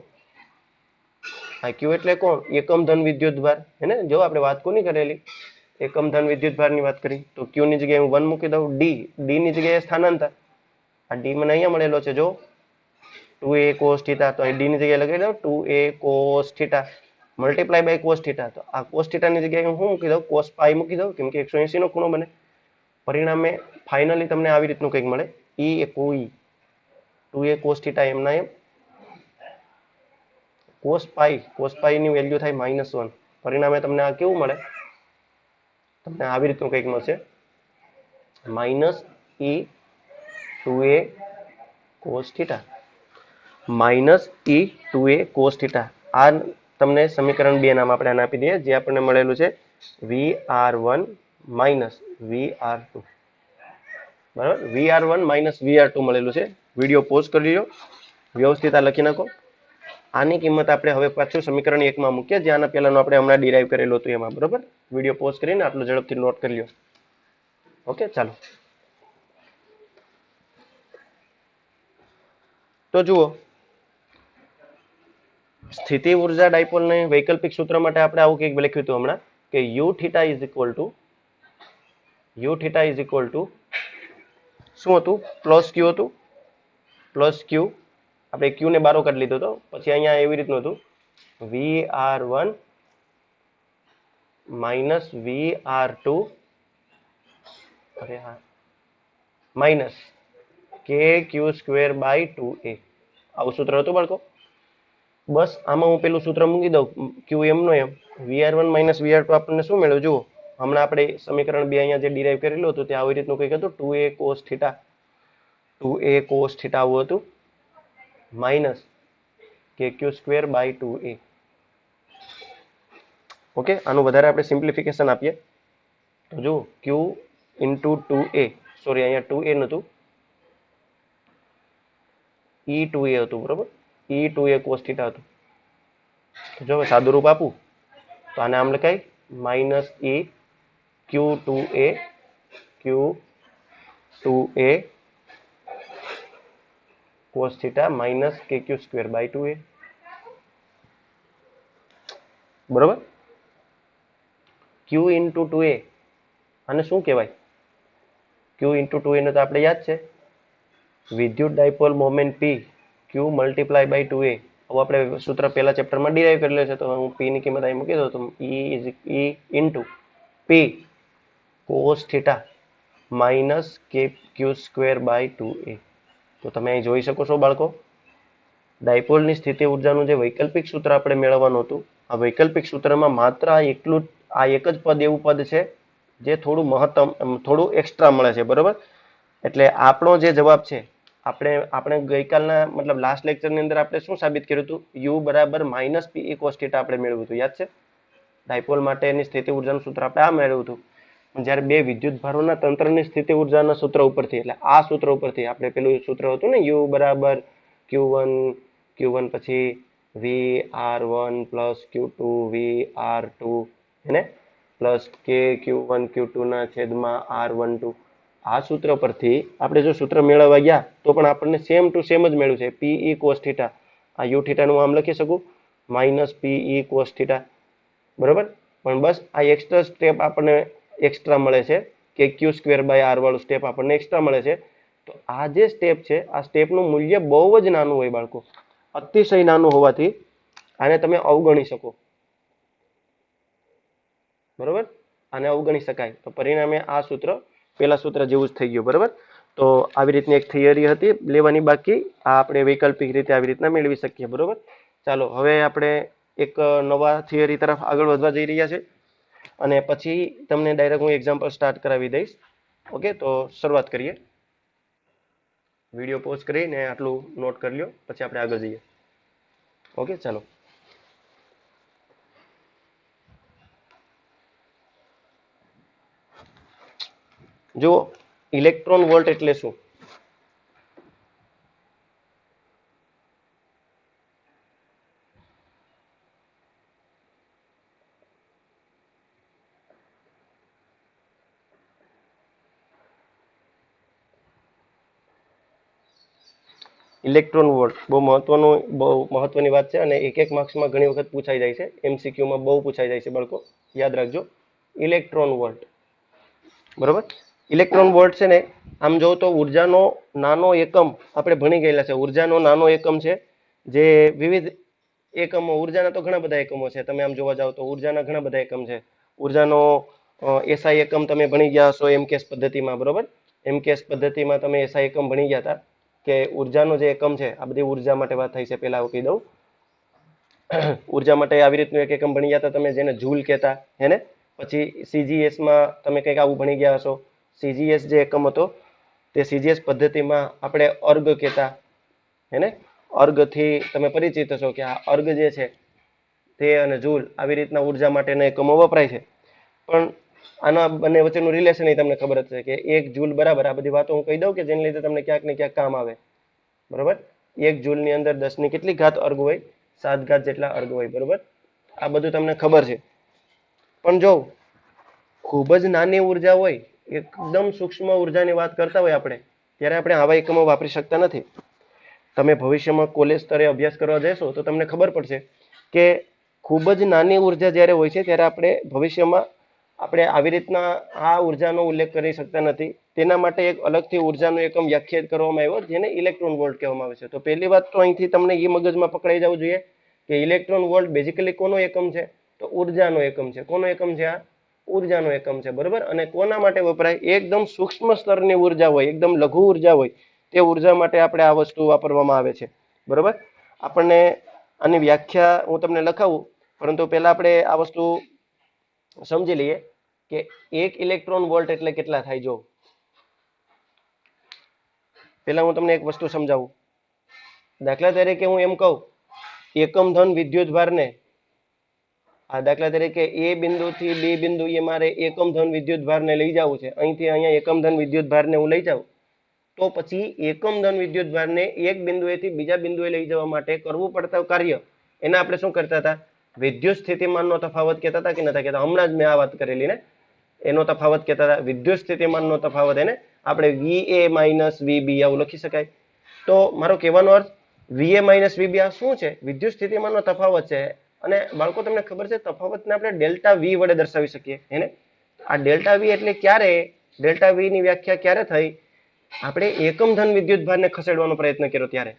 S1: આ ક્યુ એટલે કોણ, એકમ ધન વિદ્યુત ભાર, હે ને. જો આપણે વાત કોની કરેલી, એકમ ધન વિદ્યુત ભારની વાત કરી, તો ક્યુ ની જગ્યાએ હું 1 મૂકી દઉં, ડી ની જગ્યાએ સ્થાનાંતર, આ ડી મને અહીંયા મળેલો છે, જો 2a cos થીટા, તો અહીં ડી ની જગ્યાએ લગાવી દઉં 2a cos theta multiply by cos theta, તો આ cos થીટા ની જગ્યાએ હું મૂકી દઉં, cos પાઈ મૂકી દઉં, કેમ કે 180 નો ખૂણો બને. પરિણામે ફાઇનલી તમને આવી રીતનું કંઈક મળે, ઈ એ કોઈ 2a cos થીટા એમના એમ, cos પાઈ ની વેલ્યુ થાય -1. પરિણામે તમને આ કેવું મળે, તમને આવી રીતનું કંઈક મળશે, -e 2a cos theta, -e 2a cos theta. આ તમને સમીકરણ 2 નામ આપણે આને આપી દઈએ, જે આપણને મળેલું છે VR1 VR2, બરાબર. VR1 VR2 મળેલું છે. વિડીયો પોઝ કરી લ્યો, વ્યવસ્થિત આ લખી નાખો. આની કિંમત આપણે હવે પાછું સમીકરણ 1 માં મૂકીએ, જે આના પહેલાનું આપણે હમણાં ડિરાઈવ કરેલું હતું એમાં, બરાબર. વિડીયો પોઝ કરીને આટલું ઝડપથી નોટ કરી લ્યો. ઓકે, ચાલો. તો જુઓ, સ્થિતિ ઉર્જા ડાયપોલને વૈકલ્પિક સૂત્ર માટે આપણે આવું કંઈક લખ્યું હતું હમણાં, કે you theta is equal to શું હતું, પ્લસ ક્યુ હતું, પ્લસ ક્યુ. આપણે ક્યુ ને બારો કાઢી લીધો હતો, પછી અહીંયા એવી રીતનું હતું VR1 VR2, અરે હા, માઇનસ KQ²/2a. આવું સૂત્ર હતું બાળકો. બસ આમાં હું પેલું સૂત્ર મૂકી દઉં, ક્યુ એમનો એમ, VR1 VR2 આપણને શું મળ્યું જુઓ. હમણાં આપણે સમીકરણ 2 અહીંયા જે ડિરાઈવ કરેલું હતું, તે આવી રીતનું કંઈક હતું, 2a cos થીટા આવું હતું, માઇનસ KQ²/2a. ઓકે, આનું વધારે આપણે સિમ્પ્લિફિકેશન આપીએ તો જુઓ, Q ઇન્ટુ 2a, સોરી અહીંયા 2a નહોતું, E2a હતું, બરોબર. E2a cos થીટા હતું. તો જો હવે સાદું રૂપ આપું તો આને આમ લખાય -e Q2a cos theta minus KQ²/2a, બરોબર. Q ઇન્ટુ 2a, આને શું કહેવાય, Q ઇન્ટુ 2a ને તો આપણે યાદ છે, વિદ્યુત dipole moment P, Q multiply by 2a. હવે આપણે સૂત્ર પહેલા ચેપ્ટરમાં ડિરાઈવ કરેલું છે, તો હું P ની કિંમત અહીં મૂકી દઉં, તો E into P cos theta minus KQ²/2a. તો તમે અહીં જોઈ શકો છો બાળકો, ડાયપોલની સ્થિતિ ઉર્જાનું જે વૈકલ્પિક સૂત્ર આપણે મેળવવાનું હતું, આ વૈકલ્પિક સૂત્રમાં માત્ર આ એક જ પદ એવું પદ છે જે થોડું મહત્તમ, થોડું એક્સ્ટ્રા મળે છે, બરોબર. એટલે આપણો જે જવાબ છે, આપણે ગઈકાલના મતલબ લાસ્ટ લેક્ચરની અંદર આપણે શું સાબિત કર્યું હતું, U બરાબર -PE cos થીટા આપણે મેળવ્યું હતું, યાદ છે. ડાયપોલ માટેની સ્થિતિ ઉર્જાનું સૂત્ર આપણે આ મેળવ્યું હતું. જ્યારે બે વિદ્યુત ભારોના તંત્રની સ્થિતિ ઉર્જાના સૂત્ર ઉપરથી, એટલે આ સૂત્ર ઉપરથી આપણે પેલું સૂત્ર હતું ને, U બરાબર Q1 પછી VR1 પ્લસ Q2 VR2, હેને, પ્લસ KQ1 Q2 ના છેદમાં R12. આ સૂત્ર પરથી આપણે જો સૂત્ર મેળવવા ગયા તો પણ આપણને સેમ ટુ સેમ જ મળ્યું છે, PE cos થીટા. આ U થીટાનું આમ લખી શકું -PE cos થીટા, બરોબર. પણ બસ આ એક્સ્ટ્રા સ્ટેપ આપણને એક્સ્ટ્રા મળે છે, KQ²/r વાળું સ્ટેપ આપણને એક્સ્ટ્રા મળે છે. તો આ જે સ્ટેપ છે, આ સ્ટેપનું મૂલ્ય બહુ જ નાનું હોય બાળકો, અતિશય નાનું હોવાથી આને તમે અવગણી શકો, બરોબર. આને અવગણી શકાય. તો પરિણામે આ સૂત્ર પેલા સૂત્ર જેવું જ થઈ ગયું, બરોબર. તો આવી રીતની એક થિયરી હતી લેવાની બાકી, આ આપણે વૈકલ્પિક રીતે આવી રીતના મેળવી શકીએ, બરોબર. ચાલો હવે આપણે એક નવા થિયરી તરફ આગળ વધવા જઈ રહ્યા છે, અને પછી તમને ડાયરેક્ટ હું એક્ઝામ્પલ સ્ટાર્ટ કરાવી દઈશ. ઓકે, તો શરૂઆત કરીએ. વિડીયો પોઝ કરીને આટલું નોટ કરી લ્યો, પછી આપણે આગળ જઈએ. ઓકે, ચાલો. જો ઇલેક્ટ્રોન વોલ્ટ એટલે શું? ઇલેક્ટ્રોન વોલ્ટ બહુ મહત્વની વાત છે અને એક માર્ક્સમાં ઘણી વખત પૂછાઈ જાય છે. એમસીક્યુમાં બહુ પૂછાઈ જાય છે બાળકો, યાદ રાખજો. ઇલેક્ટ્રોન વોલ્ટ, બરોબર. ઇલેક્ટ્રોન વોલ્ટ છે ને, આમ જો તો ઉર્જાનો નાનો એકમ આપણે ભણી ગયેલા છે. ઉર્જાનો નાનો એકમ છે જે વિવિધ એકમો, ઉર્જાના તો ઘણા બધા એકમો છે. તમે આમ જોવા જાવ તો ઉર્જાના ઘણા બધા એકમ છે. ઉર્જાનો એસઆઈ એકમ તમે ભણી ગયા હશો એમકેએસ પદ્ધતિમાં, બરોબર. એમકેએસ પદ્ધતિમાં તમે એસઆઈ એકમ ભણી ગયા હતા કે ઉર્જાનો જે એકમ છે, આ બધી ઉર્જા માટે વાત થઈ છે, પહેલા હું કહી દઉં. ઉર્જા માટે આવી રીતનું એક એકમ ભણી ગયા હતા તમે, જેને જૂલ કહેતા, હેને. પછી સીજીએસમાં તમે કંઈક આવું ભણી ગયા હશો. સીજીએસ જે એકમ હતો તે સીજીએસ પદ્ધતિમાં આપણે અર્ગ કહેતા, હેને. અર્ગથી તમે પરિચિત હશો કે આ અર્ગ જે છે તે અને જૂલ આવી રીતના ઉર્જા માટેના એકમો વપરાય છે. પણ આના બંને વચ્ચેનું રિલેશન એ તમને ખબર જ છે કે 1 જૂલ બરાબર, આ બધી વાતો હું કહી દઉં કે જેને લીધે તમને ક્યાંક ને ક્યાંક કામ આવે, બરોબર. 1 જૂલની અંદર 10 ની કેટલી ઘાત અર્ગ હોય? 7 ઘાત જેટલા અર્ગ હોય, બરોબર. આ બધું તમને ખબર છે. પણ જો ખૂબ જ નાની ઉર્જા હોય, એકદમ સૂક્ષ્મ ઉર્જાની વાત કરતા હોય આપણે, ત્યારે આપણે આવા એકમો વાપરી શકતા નથી. તમે ભવિષ્યમાં કોલેજ સ્તરે અભ્યાસ કરવા જશો તો તમને ખબર પડશે કે ખૂબ જ નાની ઉર્જા જ્યારે હોય છે ત્યારે આપણે ભવિષ્યમાં આપણે આવી રીતના આ ઉર્જાનો ઉલ્લેખ કરી શકતા નથી. તેના માટે એક અલગથી ઉર્જાનો એકમ વ્યાખ્યાયિત કરવામાં આવ્યો, જેને ઇલેક્ટ્રોન વોલ્ટ કહેવામાં આવે છે. તો પહેલી વાત તો અહીંથી તમને એ મગજમાં પકડાઈ જવું જોઈએ કે ઇલેક્ટ્રોન વોલ્ટ બેઝિકલી કોનો એકમ છે? તો ઉર્જાનો એકમ છે. કોનો એકમ છે? આ ઉર્જાનો એકમ છે, બરોબર. અને કોના માટે વપરાય? એકદમ સૂક્ષ્મ સ્તરની ઉર્જા હોય, એકદમ લઘુ ઉર્જા હોય, તે ઉર્જા માટે આપણે આ વસ્તુ વાપરવામાં આવે છે, બરોબર. આપણને આની વ્યાખ્યા હું તમને લખાવું, પરંતુ પહેલા આપણે આ વસ્તુ સમજી લઈએ કે 1 ઇલેક્ટ્રોન વોલ્ટ એટલે કેટલા થાય. જો પહેલા હું તમને એક વસ્તુ સમજાવું. દાખલા તરીકે હું એમ કહું, એકમ ધન વિદ્યુત ભારને, આ દાખલા તરીકે એ બિંદુથી બી બિંદુ એ મારે એકમ ધન વિદ્યુત ભારને લઈ જવું છે. અહીંથી અહીંયા એકમ ધન વિદ્યુત ભારને હું લઈ જાઉં, તો પછી એકમ ધન વિદ્યુત ભારને એક બિંદુએથી બીજા બિંદુએ લઈ જવા માટે કરવું પડતા કાર્ય, એને આપણે શું કરતા હતા? વિદ્યુત સ્થિતિમાનનો તફાવત કહેતા હતા કે નતા કહેતા? હમણાં જ મેં આ વાત કરેલી ને, એનો તફાવત કહેતા હતા. વિદ્યુત સ્થિતિમાનનો તફાવત એને આપણે VA માઇનસ VB આવું લખી શકાય. તો મારો કહેવાનો અર્થ, VA માઇનસ VB આ શું છે? વિદ્યુત સ્થિતિમાનનો તફાવત છે. અને બાળકો તમને ખબર છે, તફાવતને આપણે ડેલ્ટા V વડે દર્શાવી શકીએ, હેને. આ ડેલ્ટા V એટલે ક્યારે? ડેલ્ટા V ની વ્યાખ્યા ક્યારે થઈ? આપણે એકમ ધન વિદ્યુત ભારને ખસેડવાનો પ્રયત્ન કર્યો ત્યારે.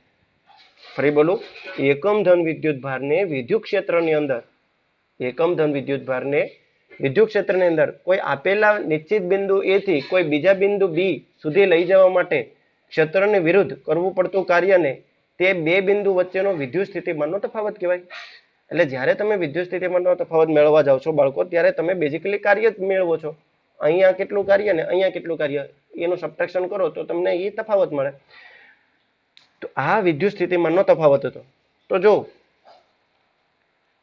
S1: ફરી બોલું, એકમ ધન વિદ્યુત ભારને વિદ્યુત ક્ષેત્રની અંદર, એકમ ધન વિદ્યુત ભારને વિદ્યુત ક્ષેત્રની અંદર કોઈ આપેલા નિશ્ચિત બિંદુ A થી કોઈ બીજા બિંદુ B સુધી લઈ જવા માટે ક્ષેત્રની વિરુદ્ધ કરવું પડતું કાર્યને તે બે બિંદુ વચ્ચેનો વિદ્યુત સ્થિતિમાનનો તફાવત કહેવાય. એટલે જ્યારે તમે વિદ્યુત સ્થિતિમાનનો તફાવત મેળવવા જાવ છો બાળકો, ત્યારે તમે બેઝિકલી કાર્ય જ મેળવો છો. અહીંયા કેટલું કાર્ય ને અહીંયા કેટલું કાર્ય, એનું સબટ્રેક્શન કરો તો તમને એ તફાવત મળે. તો આ વિદ્યુત સ્થિતિમાનનો તફાવત હતો. તો જો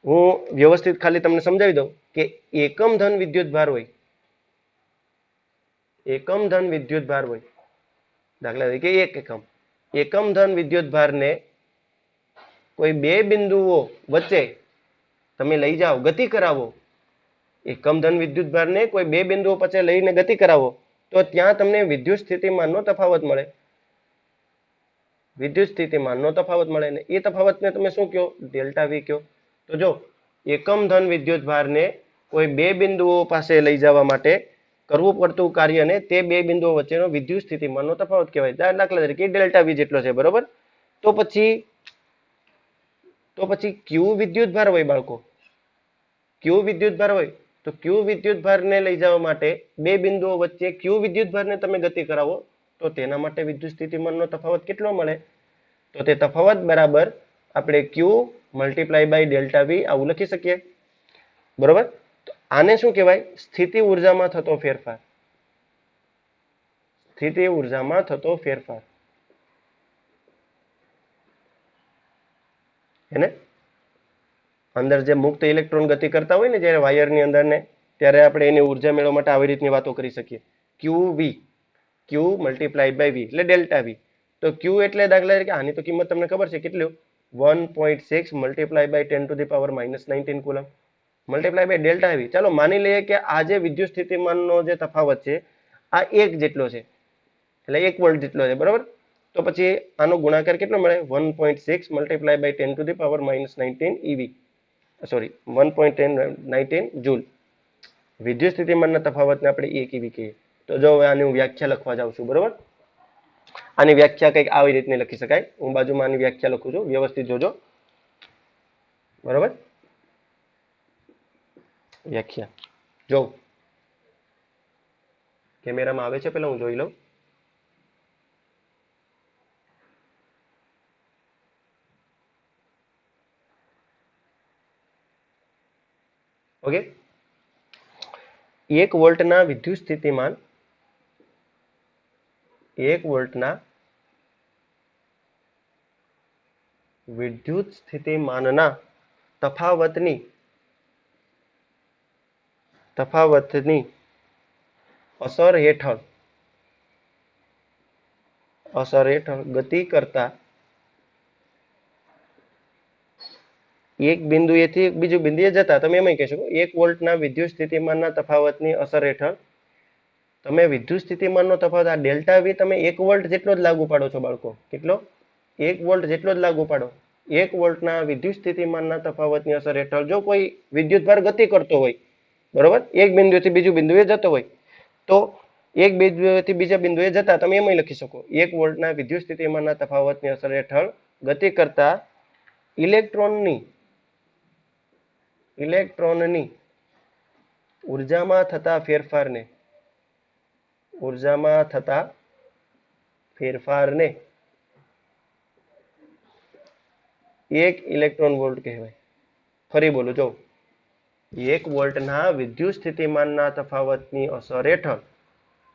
S1: હું વ્યવસ્થિત ખાલી તમને સમજાવી દઉં કે એકમ ધન વિદ્યુત ભાર હોય, એકમ ધન વિદ્યુત ભાર હોય, દાખલા તરીકે એક એકમ ધન વિદ્યુત ભારને કોઈ બે બિંદુઓ વચ્ચે તમે લઈ જાઓ, ગતિ કરાવો. એકમ ધન વિદ્યુત ભારને કોઈ બે બિંદુઓ વચ્ચે લઈને ગતિ કરાવો, તો ત્યાં તમને વિદ્યુત સ્થિતિમાનનો તફાવત મળે. વિદ્યુત સ્થિતિમાનનો તફાવત મળે ને એ તફાવતને તમે શું કહો? ડેલ્ટા V કહો. તો જો એકમ ધન વિદ્યુત ભારને કોઈ બે બિંદુઓ પાસે લઈ જવા માટે કરવું પડતું કાર્યને તે બે બિંદુઓ વચ્ચેનો વિદ્યુત સ્થિતિમાનનો તફાવત કહેવાય. દાખલા તરીકે ડેલ્ટા V જેટલો છે, બરોબર. તો પછી ક્યુ વિદ્યુત ભાર હોય બાળકો, ક્યુ વિદ્યુત ભાર હોય, તો ક્યુ વિદ્યુત ભારને લઈ જવા માટે બે બિંદુઓ વચ્ચે ક્યુ વિદ્યુત ભારને તમે ગતિ કરાવો, તો તેના માટે વિદ્યુત સ્થિતિમાનનો તફાવત કેટલો મળે? તો તે તફાવત બરાબર આપણે ક્યુ મલ્ટીપ્લાય બાય ડેલ્ટા V આવું લખી શકીએ, બરોબર. તો આને શું કહેવાય? સ્થિતિ ઉર્જામાં થતો ફેરફાર. સ્થિતિ ઉર્જામાં થતો ફેરફાર એને અંદર જે મુક્ત ઇલેક્ટ્રોન ગતિ કરતા હોય ને જ્યારે વાયરની અંદર ને ત્યારે આપણે એની ઉર્જા મેળવવા માટે આવી રીતની વાતો કરી શકીએ. ક્યુ મલ્ટીપ્લાઈડ બાય વી એટલે ડેલ્ટા વી. તો ક્યુ એટલે દાખલા તરીકે આની તો કિંમત તમને ખબર છે કેટલું 1.6 multiply by 10 to the power -19 coulomb multiply by delta V. ચાલો માની લઈએ કે આ જે વિદ્યુત સ્થિતિમાનનો જે તફાવત છે આ 1 જેટલો છે એટલે 1 વોલ્ટ જેટલો છે બરાબર. તો પછી આનો ગુણાકાર કેટલો મળે 1.6 multiply by 10 to the power -19 EV sorry 1.19 joule. વિદ્યુત સ્થિતિમાનના તફાવતને આપણે 1 EV કહીએ. તો જો હવે આની હું વ્યાખ્યા લખવા જાઉં છું બરોબર. આની વ્યાખ્યા કંઈક આવી રીતની લખી શકાય. હું બાજુમાં આની વ્યાખ્યા લખું છું, વ્યવસ્થિત જોજો બરોબર. વ્યાખ્યા જો કેમેરામાં આવે છે, પેલા હું જોઈ લઉં. ઓકે, 1 વોલ્ટના વિદ્યુત સ્થિતિમાન 1 વોલ્ટના વિદ્યુત સ્થિતિમાનના તફાવતની અસર હેઠળ ગતિ કરતા એક બિંદુએથી બીજું બિંદુએ જતા તમે એમ કહી શકો 1 વોલ્ટના વિદ્યુત સ્થિતિમાનના તફાવતની અસર હેઠળ તમે વિદ્યુત સ્થિતિમાનનો તફાવત આ ડેલ્ટા વી તમે 1 વોલ્ટ જેટલો જ લાગુ પાડો છો બાળકો. કેટલો? 1 વોલ્ટ જેટલો જ લાગુ પાડો. 1 વોલ્ટના વિદ્યુત સ્થિતિમાનના તફાવતની અસર હેઠળ જો કોઈ વિદ્યુતભાર ગતિ કરતો હોય બરોબર, એક બિંદુથી બીજું બિંદુએ જતો હોય તો એક બિંદુએથી બીજા બિંદુએ જતા તમે એમ લખી શકો 1 વોલ્ટના વિદ્યુત સ્થિતિમાનના તફાવતની અસર હેઠળ ગતિ કરતા ઇલેક્ટ્રોનની ઉર્જામાં થતા ફેરફારને 1 ઇલેક્ટ્રોન વોલ્ટ કહેવાય. ફરી બોલું જો 1 વોલ્ટના વિદ્યુત સ્થિતિમાનના તફાવતની અસર હેઠળ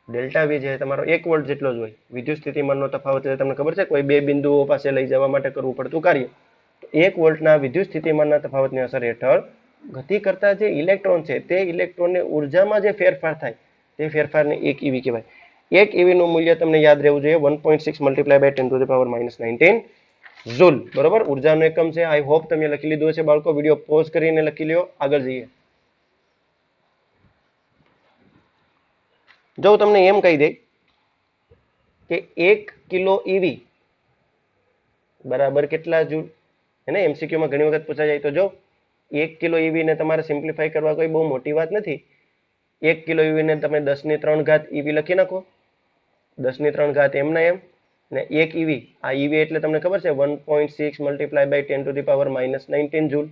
S1: ડેલ્ટા વી જે તમારો 1 વોલ્ટ જેટલો જ હોય. વિદ્યુત સ્થિતિમાનનો તફાવત એટલે તમને ખબર છે કોઈ બે બિંદુઓ પાસે લઈ જવા માટે કરવું પડતું કાર્ય. 1 વોલ્ટના વિદ્યુત સ્થિતિમાનના તફાવતની અસર હેઠળ ગતિ કરતા જે ઇલેક્ટ્રોન છે તે ઇલેક્ટ્રોનની ઉર્જામાં જે ફેરફાર થાય તે ફેરફારને 1 EV કહેવાય. 1 EV નું મૂલ્ય તમને યાદ રહેવું જોઈએ 1.6 multiply by 10 to the power -19 joule બરોબર. ઉર્જાનો એકમ છે. આઈ હોપ તમે લખી લીધું હશે બાળકો. વિડીયો પોઝ કરીને લખી લ્યો. આગળ જઈએ. જો તમને એમ કહી દે કે 1 કિલો ઈવી બરાબર કેટલા જૂલ, એને એમસીક્યુમાં ઘણી વખત પૂછાઈ જાય. તો જો 1 કિલો ઈવી ને તમારે સિમ્પ્લિફાઈ કરવા કોઈ બહુ મોટી વાત નથી. 1 કિલો ઈવી ને તમે 10⁻³ ઈવી લખી નાખો. 10⁻³ એમના એમ ને 1 ઈવી, આ ઈવી એટલે તમને ખબર છે 1.6 multiply by 10 to the power -19 joule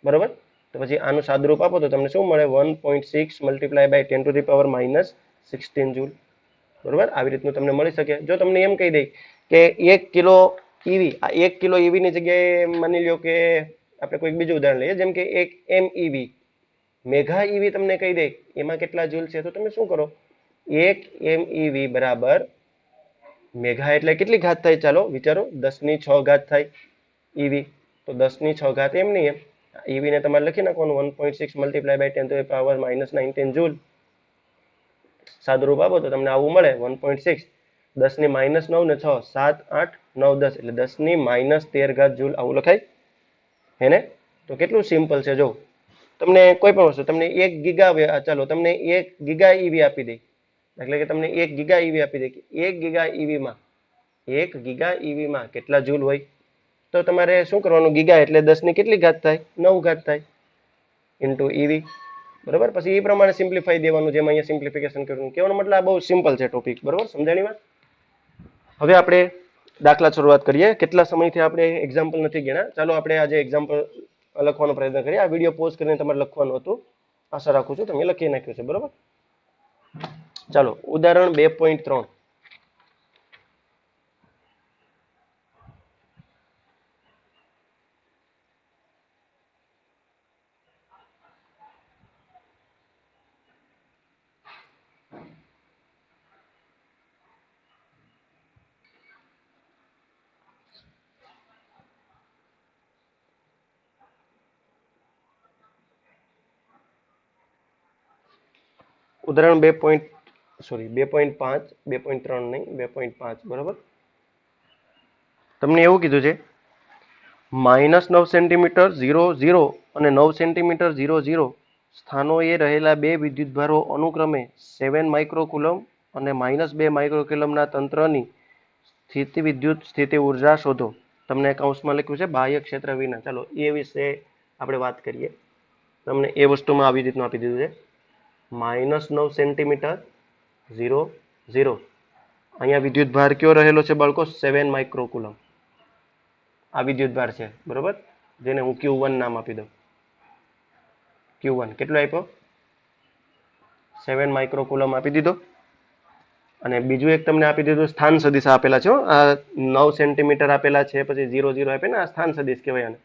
S1: બરોબર. તો પછી આનું સાદુરૂપ આપો તો તમને શું મળે 1.6 multiply by 10 to the power -16 joule બરોબર. આવી રીતનું તમને મળી શકે. જો તમને એમ કહી દે કે 1 કિલો ઈવી, આ 1 કિલો ઈવી ની જગ્યાએ માની લ્યો કે આપણે કોઈક બીજું ઉદાહરણ લઈએ જેમ કે 1 MEV મેગા ઈવી તમને કહી દે એમાં કેટલા જૂલ છે. તો તમે શું કરો 1 MEV બરાબર મેગા એટલે કેટલી ઘાત થાય ચાલો વિચારો 10⁶ થાય ઈવી. તો 10⁶ એમ નહીં એમ ઈવી ને તમારે લખી નાખવાનું 1.6 multiply by 10 to the power -19 joule. સાદુરૂપ આપો તો તમને આવું મળે 1.6 10⁻⁹ ને 6 7 8 9 10 એટલે 10⁻13 જૂલ આવું લખાય હેને. તો કેટલું સિમ્પલ છે. જો તમને કોઈ પણ વસ્તુ તમને 1 ગીગા ચાલો તમને 1 ગીગા ઈવી આપી દે એટલે કે તમને 1 ગીગા ઈવી આપી દે કે 1 ગીગા ઈવીમાં કેટલા જૂલ હોય. તો તમારે શું કરવાનું ગીગા એટલે 10 ની કેટલી ઘાત થાય 9 ઘાત થાય ઇન્ટુ ઈવી બરોબર. પછી એ પ્રમાણે સિમ્પ્લિફાઈ દેવાનું જેમ અહીંયા સિમ્પ્લિફિકેશન કર્યું. કહેવાનો મતલબ આ બહુ સિમ્પલ છે ટોપિક બરોબર. સમજાણી વાત. હવે આપણે દાખલા શરૂઆત કરીએ. કેટલા સમયથી આપણે એક્ઝામ્પલ નથી ગણ્યા. ચાલો આપણે આજે એક્ઝામ્પલ લખવાનો પ્રયત્ન કરીએ. આ વિડીયો પોઝ કરીને તમારે લખવાનું હતું. આશા રાખું છું તમે લખી નાખ્યું છે બરોબર. ચાલો ઉદાહરણ 2.3. ઉદાહરણ 2.5 2.3 નહીં 2.5 બરાબર. તમને એવું કીધું છે -9 સેન્ટીમીટર 0 અને 9 સેન્ટીમીટર 0 સ્થાનોએ રહેલા બે વિદ્યુતભારો અનુક્રમે 7 માઇક્રોકુલમ અને -2 માઇક્રોકુલમના તંત્રની સ્થિતિવિદ્યુત સ્થિતિ ઉર્જા શોધો. તમને કૌંસમાં લખ્યું છે બાહ્ય ક્ષેત્ર વિના. ચાલો એ વિશે આપણે વાત કરીએ. તમને એ વસ્તુમાં આવી રીતનું આપી દીધું છે -9 સેન્ટીમીટર 0 અહીંયા વિદ્યુતભાર કયો રહેલો છે બાળકો? 7 માઇક્રોકુલમ. આ વિદ્યુતભાર છે બરોબર, જેને હું Q1 નામ આપી દઉં. Q1 કેટલો આપ્યો? 7 માઇક્રોકુલમ આપી દીધો. અને બીજું એક તમને આપી દીધું સ્થાન સદિશ આપેલા છે. આ 9 સેન્ટીમીટર આપેલા છે, પછી 0 આપે ને, આ સ્થાન સદિશ કહેવાય આને.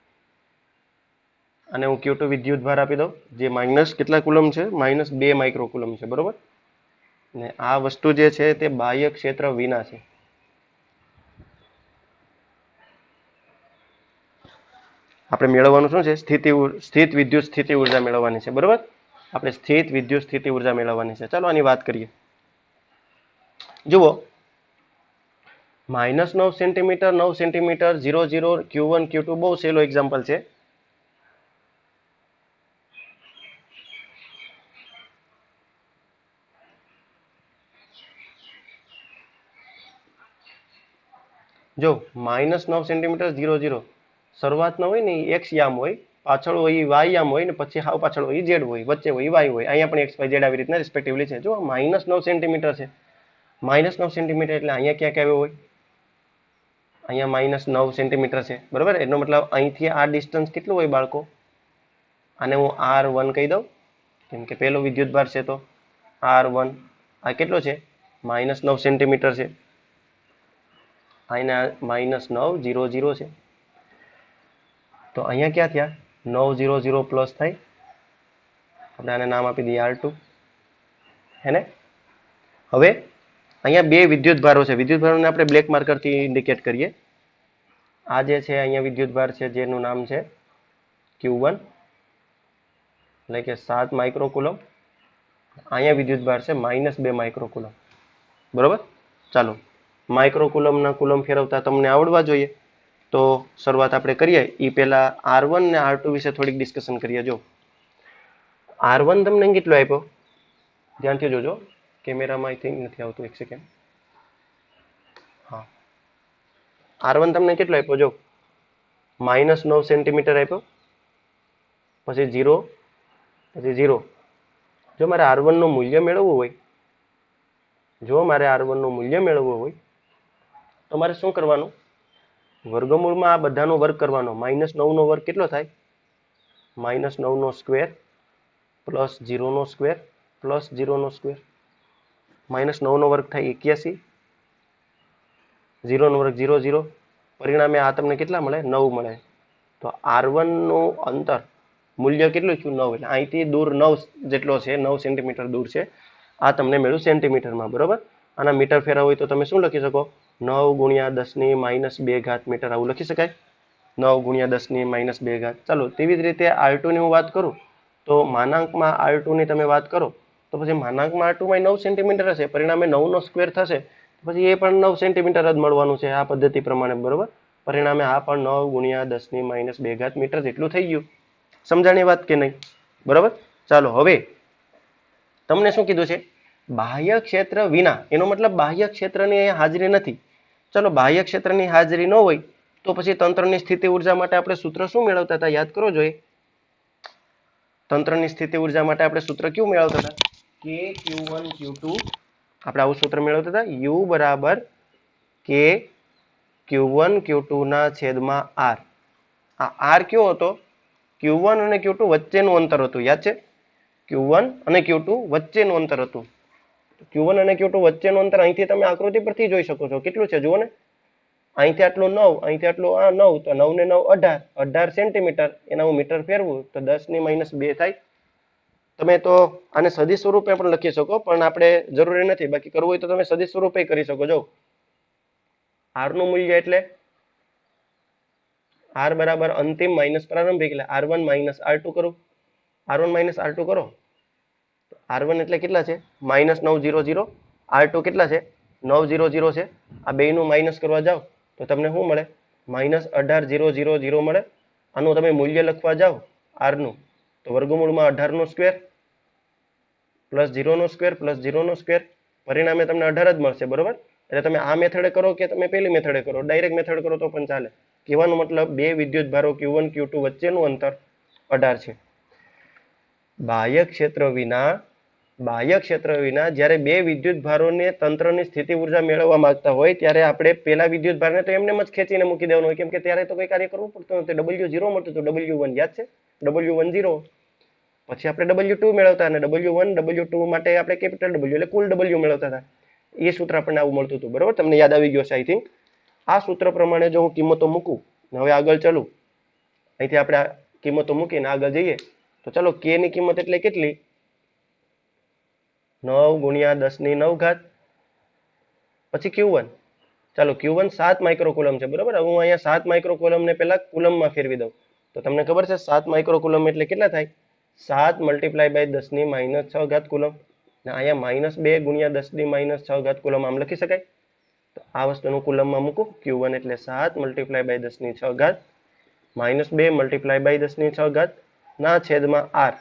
S1: અને હું Q2 વિદ્યુતભાર આપી દઉં, જે માઇનસ કેટલા કુલમ છે? -2 માઇક્રોકુલમ છે બરોબર. ને આ વસ્તુ જે છે તે બાહ્ય ક્ષેત્ર વિના છે. આપણે મેળવવાનું શું છે? સ્થિત વિદ્યુત સ્થિતિ ઉર્જા મેળવવાની છે બરોબર. આપણે સ્થિત વિદ્યુત સ્થિતિ ઉર્જા મેળવવાની છે. ચાલો આની વાત કરીએ. જુઓ, -9 સેન્ટીમીટર 9 સેન્ટીમીટર 0 Q1 Q2 બહુ સહેલો એક્ઝામ્પલ છે. જો -9 સેન્ટીમીટર 0 શરૂઆતમાં હોય ને એ x યામ હોય, પાછળ હોય એ y યામ હોય, ને પછી હાવ પાછળ હોય એ z હોય, વચ્ચે હોય y હોય. અહીંયા પણ x y z આવી રીતના રિસ્પેક્ટિવલી છે. જો -9 સેન્ટીમીટર છે, -9 સેન્ટીમીટર એટલે અહીંયા ક્યાંક આવ્યો હોય, અહીંયા -9 સેન્ટીમીટર છે બરોબર. એનો મતલબ અહીંથી આ ડિસ્ટન્સ કેટલું હોય બાળકો? આને હું R1 કહી દઉં, કેમ કે પહેલો વિદ્યુતભાર છે તો R1. આ કેટલો છે? -9 સેન્ટીમીટર છે. અહીંયા -9 0 છે. તો અહીંયા ક્યાં થયા? 9 0 પ્લસ થાય. આપણે આને નામ આપી દઈએ R2 હે ને. હવે અહીંયા બે વિદ્યુતભારો છે. વિદ્યુતભારોને આપણે બ્લેક માર્કરથી ઇન્ડિકેટ કરીએ. આ જે છે અહીંયા વિદ્યુતભાર છે જેનું નામ છે Q1, એટલે કે 7 માઇક્રોકુલમ. અહીંયા વિદ્યુતભાર છે -2 માઇક્રોકુલમ બરોબર. ચાલો, માઇક્રોકુલમના કુલમ ફેરવતા તમને આવડવા જોઈએ. તો શરૂઆત આપણે કરીએ એ પહેલા R1 ને R2 વિશે થોડીક ડિસ્કશન કરીએ. જો R1 તમને કેટલો આપ્યો? ધ્યાનથી જોજો, કેમેરામાં આઈ થિંક નથી આવતું, એક સેકન્ડ. હા, R1 તમને કેટલો આપ્યો? જો -9 સેન્ટીમીટર આપ્યો, પછી 0, પછી 0. જો મારે R1 નું મૂલ્ય મેળવવું હોય, તો મારે શું કરવાનું? વર્ગમૂળમાં આ બધાનો વર્ગ કરવાનો. -9 નો વર્ગ કેટલો થાય? -9 નો સ્ક્વેર પ્લસ 0 નો સ્ક્વેર પ્લસ 0 નો સ્ક્વેર. -9 નો વર્ગ થાય 81, 0 નો વર્ગ 0. પરિણામે આ તમને કેટલા મળે? 9 મળે. તો R1 નું અંતર મૂલ્ય કેટલું થયું? 9. એટલે અહીંથી દૂર 9 જેટલો છે, 9 સેન્ટીમીટર દૂર છે. આ તમને મળ્યું સેન્ટીમીટરમાં બરોબર. આના મીટર ફેરવવું હોય તો તમે શું લખી શકો? 9 × 10⁻²² મીટર, આવું લખી શકાય. 9 × 10⁻²². ચાલો, તેવી જ રીતે R2 ની હું વાત કરું તો માનાંકમાં R2 ની તમે વાત કરો તો પછી માનાંકમાં R2 માં 9 સેન્ટીમીટર હશે, પરિણામે 9 નો સ્ક્વેર થશે, પછી એ પણ 9 સેન્ટીમીટર જ મળવાનું છે આ પદ્ધતિ પ્રમાણે બરોબર. પરિણામે આ પણ 9 × 10⁻² મીટર જેટલું થઈ ગયું. સમજાણી વાત કે નહીં? બરોબર. ચાલો, હવે તમને શું કીધું છે? બાહ્ય ક્ષેત્ર વિના. એનો મતલબ બાહ્ય ક્ષેત્રની અહીંયા હાજરી નથી. ચલો, બાહ્ય ક્ષેત્રની હાજરી ન હોય તો પછી તંત્રની સ્થિતિ ઉર્જા માટે આપણે સૂત્ર શું મેળવતા હતા? યાદ કરો જોઈએ. તંત્રની સ્થિતિ ઉર્જા માટે આપણે સૂત્ર કયું મેળવતા હતા? K Q1 Q2. આપણે આવું સૂત્ર મેળવતા હતા. U બરાબર K Q1 Q2 ના છેદમાં R. આ R કયો હતો? Q1 અને Q2 વચ્ચેનું અંતર હતું. યાદ છે? Q1 અને Q2 વચ્ચેનું અંતર હતું. Q1 અને Q2 વચ્ચેનું અંતર અહીંથી તમે આકૃતિ પરથી જોઈ શકો છો. કેટલું છે જુઓ ને. અહીંથી આટલું 9, અહીંથી આટલું 9, તો 9 ને 9 18 સેન્ટીમીટર. એના હું મીટર ફેરવું તો 10⁻² થાય. તમે તો આને સદિશ સ્વરૂપે પણ લખી શકો, પણ આપણે જરૂરી નથી. બાકી કરવું હોય તો તમે સદિશ સ્વરૂપે કરી શકો. જો R નું મૂલ્ય એટલે R બરાબર અંતિમ માઇનસ પ્રારંભિક, એટલે R1 - R2 કરો. R1 - R2 કરો R1 એટલે કેટલા છે -900, R2 કેટલા છે 900 છે. આ બેયનું માઇનસ કરવા જાઓ તો તમને શું મળે -18000 મળે. આનું તમે મૂલ્ય લખવા જાઓ R નું તો વર્ગમૂળમાં 18 નો સ્ક્વેર પ્લસ 0 નો સ્ક્વેર પ્લસ 0 નો સ્ક્વેર, પરિણામે તમને 18 જ મળશે. બરોબર, એટલે તમે આ મેથડે કરો કે તમે પેલી મેથડે કરો, ડાયરેક્ટ મેથડ કરો તો પણ ચાલે. કહેવાનો મતલબ બે વિદ્યુત ભારો Q1 Q2 વચ્ચેનું અંતર 18 છે. બાહ્ય ક્ષેત્ર વિના જ્યારે બે વિદ્યુત ભારોને તંત્રની સ્થિતિ ઉર્જા મેળવવા માંગતા હોય ત્યારે આપણે પેલા વિદ્યુત ભારને તો એમને જ ખેંચીને મૂકી દેવાનું હોય, કેમ કે ત્યારે તો કઈ કાર્ય કરવું પડતું નથી. W0 મળતું હતું, W1 યાદ છે, W10. પછી આપણે W2 મેળવતા અને W1 W2 માટે આપણે કેપિટલ W એટલે કુલ W મેળવતા હતા. એ સૂત્ર આપણને આવું મળતું હતું. બરોબર, તમને યાદ આવી ગયો છે આઈ થિંક. આ સૂત્ર પ્રમાણે જો હું કિંમતો મૂકું, હવે આગળ ચાલું, અહીંથી આપણે આ કિંમતો મૂકીને આગળ જઈએ તો ચાલો k ની કિંમત એટલે કેટલી 9 ગુણ્યા 10⁹. પછી Q1, ચાલો Q1 7 માઇક્રોકુલમ છે. બરોબર, હું અહીંયા 7 માઇક્રોકુલમ ને પેલા કુલમમાં ફેરવી દઉં તો તમને ખબર છે 7 માઇક્રોકુલમ એટલે કેટલા થાય 7 મલ્ટીપ્લાય બાય 10⁻6 કુલમ. ને અહીંયા -2 ગુણ્યા 10⁻6 કુલમ આમ લખી શકાય. તો આ વસ્તુનું કુલમમાં મૂકું, Q1 એટલે 7 મલ્ટીપ્લાય બાય 10⁶, -2 મલ્ટીપ્લાય બાય 10⁶ ના છેદમાં R.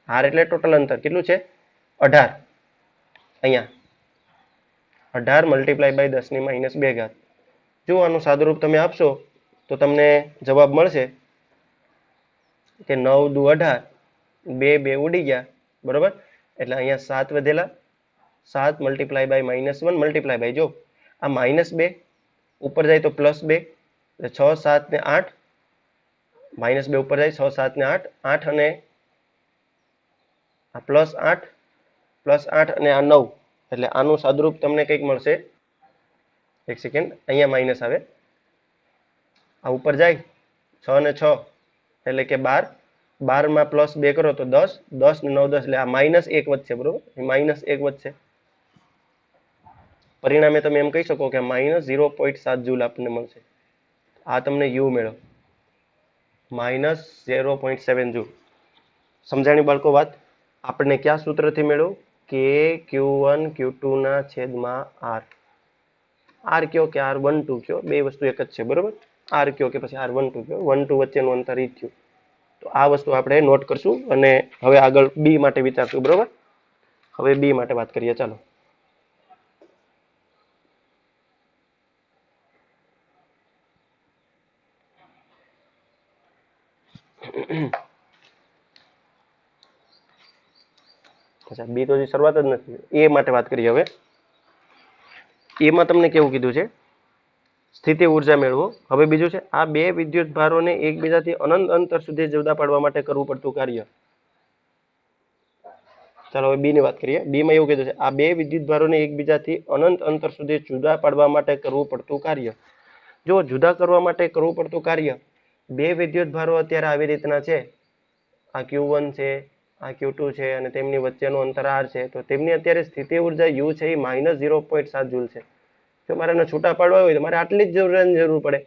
S1: R એટલે ટોટલ અંતર કેટલું છે 18. અહીંયા 18 મલ્ટીપ્લાય બાય 10⁻². જો આનું સાદુરૂપ તમે આપશો તો તમને જવાબ મળશે કે 9 દુ 18, 2 ઉડી ગયા. બરોબર, એટલે અહીંયા 7 વધેલા, 7 મલ્ટીપ્લાય બાય -1 મલ્ટીપ્લાય બાય, જો આ -2 ઉપર જાય તો +2, એટલે 6 7 ને 8, -2 ઉપર જાય 6 7 ને 8, 8 અને આ +8 અને આ 9, એટલે આનું સાદુરૂપ તમને કંઈક મળશે. એક સેકન્ડ, અહીંયા માઇનસ આવે, આ ઉપર જાય 6 ને 6 એટલે કે 12, 12 માં +2 કરો તો 10, 10 ને 9 10, એટલે આ -1 વધશે. બરોબર, -1 વધશે. પરિણામે તમે એમ કહી શકો કે -0.7 જૂલ આપણને મળશે. આ તમને U મેળવ, -0.7 જૂલ. સમજાણી બાળકો વાત? આપણને કયા સૂત્રથી મેળવું? K Q1 Q2 ના છેદમાં R. R કયો કે R12 કયો, બે વસ્તુ એક જ છે. બરોબર, R કયો કે પછી R12 કયો, 1 2 વચ્ચેનું અંતર ઈ થયું. તો આ વસ્તુ આપણે નોટ કરશું અને હવે આગળ B માટે વિચારશું. બરોબર, હવે B માટે વાત કરીએ. ચાલો અચ્છા, B તો હજી શરૂઆત જ નથી. A માટે વાત કરીએ. હવે A માં તમને કેવું કીધું છે, સ્થિતિ ઉર્જા મેળવો. હવે બીજું છે, આ બે વિદ્યુત ભારોને એકબીજાથી અનંત અંતર સુધી જુદા પાડવા માટે કરવું પડતું કાર્ય. ચાલો હવે B ની વાત કરીએ. B માં એવું કીધું છે, આ બે વિદ્યુત ભારોને એકબીજાથી અનંત અંતર સુધી જુદા પાડવા માટે કરવું પડતું કાર્ય. જો જુદા કરવા માટે કરવું પડતું કાર્ય, બે વિદ્યુત ભારો અત્યારે આવી રીતના છે, આ Q1 છે, આ Q2 છે અને તેમની વચ્ચેનું અંતર R છે. તો તેમની અત્યારે સ્થિતિ ઉર્જા U છે એ -0.7 જૂલ છે. જો મારે એને છૂટા પાડવા હોય તો મારે આટલી જ જરૂર પડે,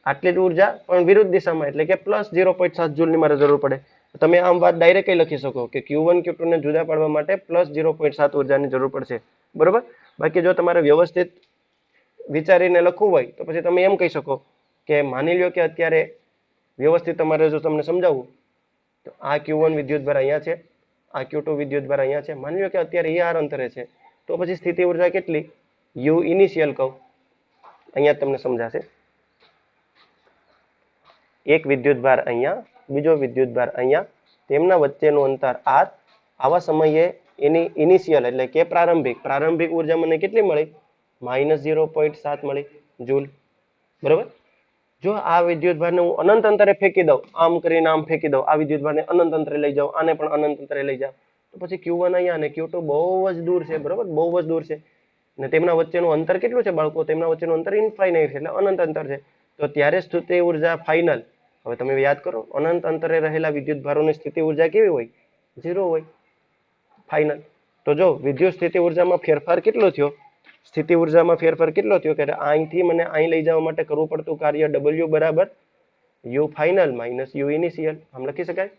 S1: આટલી જ ઉર્જા પણ વિરુદ્ધ દિશામાં, એટલે કે +0.7 જૂલની મારે જરૂર પડે. તમે આમ વાત ડાયરેક્ટ લખી શકો કે Q1 Q2 ને જુદા પાડવા માટે +0.7 ઉર્જાની જરૂર પડશે. બરોબર, બાકી જો તમારે વ્યવસ્થિત વિચારીને લખવું હોય તો પછી તમે એમ કહી શકો કે માની લ્યો કે અત્યારે વ્યવસ્થિત તમારે જો તમને સમજાવવું તો આ Q1 વિદ્યુત ભાર અહીંયા છે, આ Q2 વિદ્યુત ભાર અહીંયા છે. માની લો કે અત્યારે એ R અંતરે છે, તો પછી સ્થિતિ ઉર્જા કેટલી U ઇનિશિયલ કહું, અહીંયા તમને સમજાશે. એક વિદ્યુત ભાર અહીંયા, બીજો વિદ્યુત ભાર અહીંયા, તેમના વચ્ચેનું અંતર R. આવા સમયે એની ઇનિશિયલ એટલે કે પ્રારંભિક ઉર્જા મને કેટલી મળી -0.7 મળી જૂલ. બરોબર, જો આ વિદ્યુત ભારને હું અનંત અંતરે ફેંકી દઉં, આમ કરીને આમ ફેંકી દઉં, આ વિદ્યુત ભારને અનંત અંતરે લઈ જાઉં, આને પણ અનંત અંતરે લઈ જાઉં, તો પછી Q1 અહીંયા અને Q2 બહુ જ દૂર છે. બરોબર, બહુ જ દૂર છે અને તેમના વચ્ચેનું અંતર કેટલું છે બાળકો? તેમના વચ્ચેનું અંતર ઇન્ફાઇનાઇટ છે, એટલે અનંત અંતર છે. તો ત્યારે સ્થિતિ ઉર્જા ફાઇનલ, હવે તમે યાદ કરો, અનંત અંતરે રહેલા વિદ્યુત ભારોની સ્થિતિ ઉર્જા કેવી હોય? 0 હોય ફાઇનલ. તો જો વિદ્યુત સ્થિતિ ઉર્જામાં ફેરફાર કેટલો થયો? સ્થિતિ ઉર્જામાં ફેરફાર કેટલો થયો કે અહીંથી મને અહીં લઈ જવા માટે કરવું પડતું કાર્ય W બરાબર U final minus U initial, આમ લખી શકાય.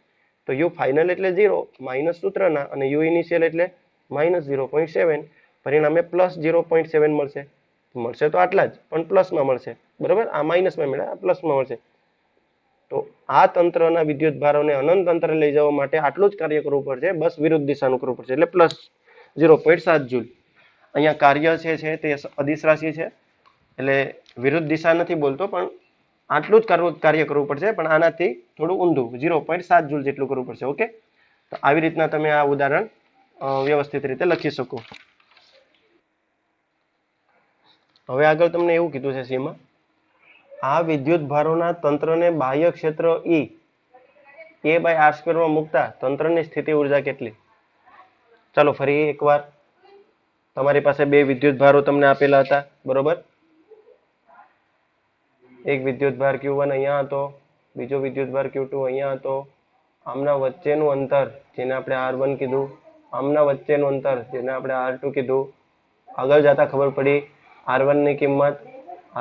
S1: તો યુ ફાઇનલ એટલે 0 માઇનસ સૂત્રના અને યુ ઇનિશિયલ એટલે -0.7 પરિણામે +0.7 મળશે. મળશે તો આટલા જ પણ પ્લસમાં મળશે બરાબર. આ માઇનસમાં મળ્યા પ્લસમાં મળશે. તો આ તંત્રના વિદ્યુત ભારોને અનંત અંતરે લઈ જવા માટે આટલું જ કાર્ય કરવું પડશે, બસ વિરુદ્ધ દિશાનું કરવું પડશે એટલે +0.7 જૂલ. અહીંયા કાર્ય છે તે અદિશ રાશિ છે એટલે વિરુદ્ધ દિશા નથી બોલતો, પણ આટલું જ કાર્ય કરવું પડશે, પણ આનાથી થોડું ઊંધું 0.7 જૂલ જેટલું કરવું પડશે. ઓકે, તો આવી રીતના તમે આ ઉદાહરણ વ્યવસ્થિત રીતે લખી શકો. હવે આગળ તમને એવું કીધું છે સીમાં, આ વિદ્યુત ભારોના તંત્રને બાહ્ય ક્ષેત્ર E A/r² માં મૂકતા તંત્રની સ્થિતિ ઉર્જા કેટલી? ચાલો ફરી એકવાર, તમારી પાસે બે વિદ્યુત ભારો તમને આપેલા હતા બરોબર. એક વિદ્યુત ભાર Q1 અહીંયા હતો, બીજો વિદ્યુત ભાર Q2 અહીંયા હતો. આમના વચ્ચેનું અંતર જેને આપણે R1 કીધું, આમના વચ્ચેનું અંતર જેને આપણે R2 કીધું. આગળ જતા ખબર પડી R1 ની કિંમત,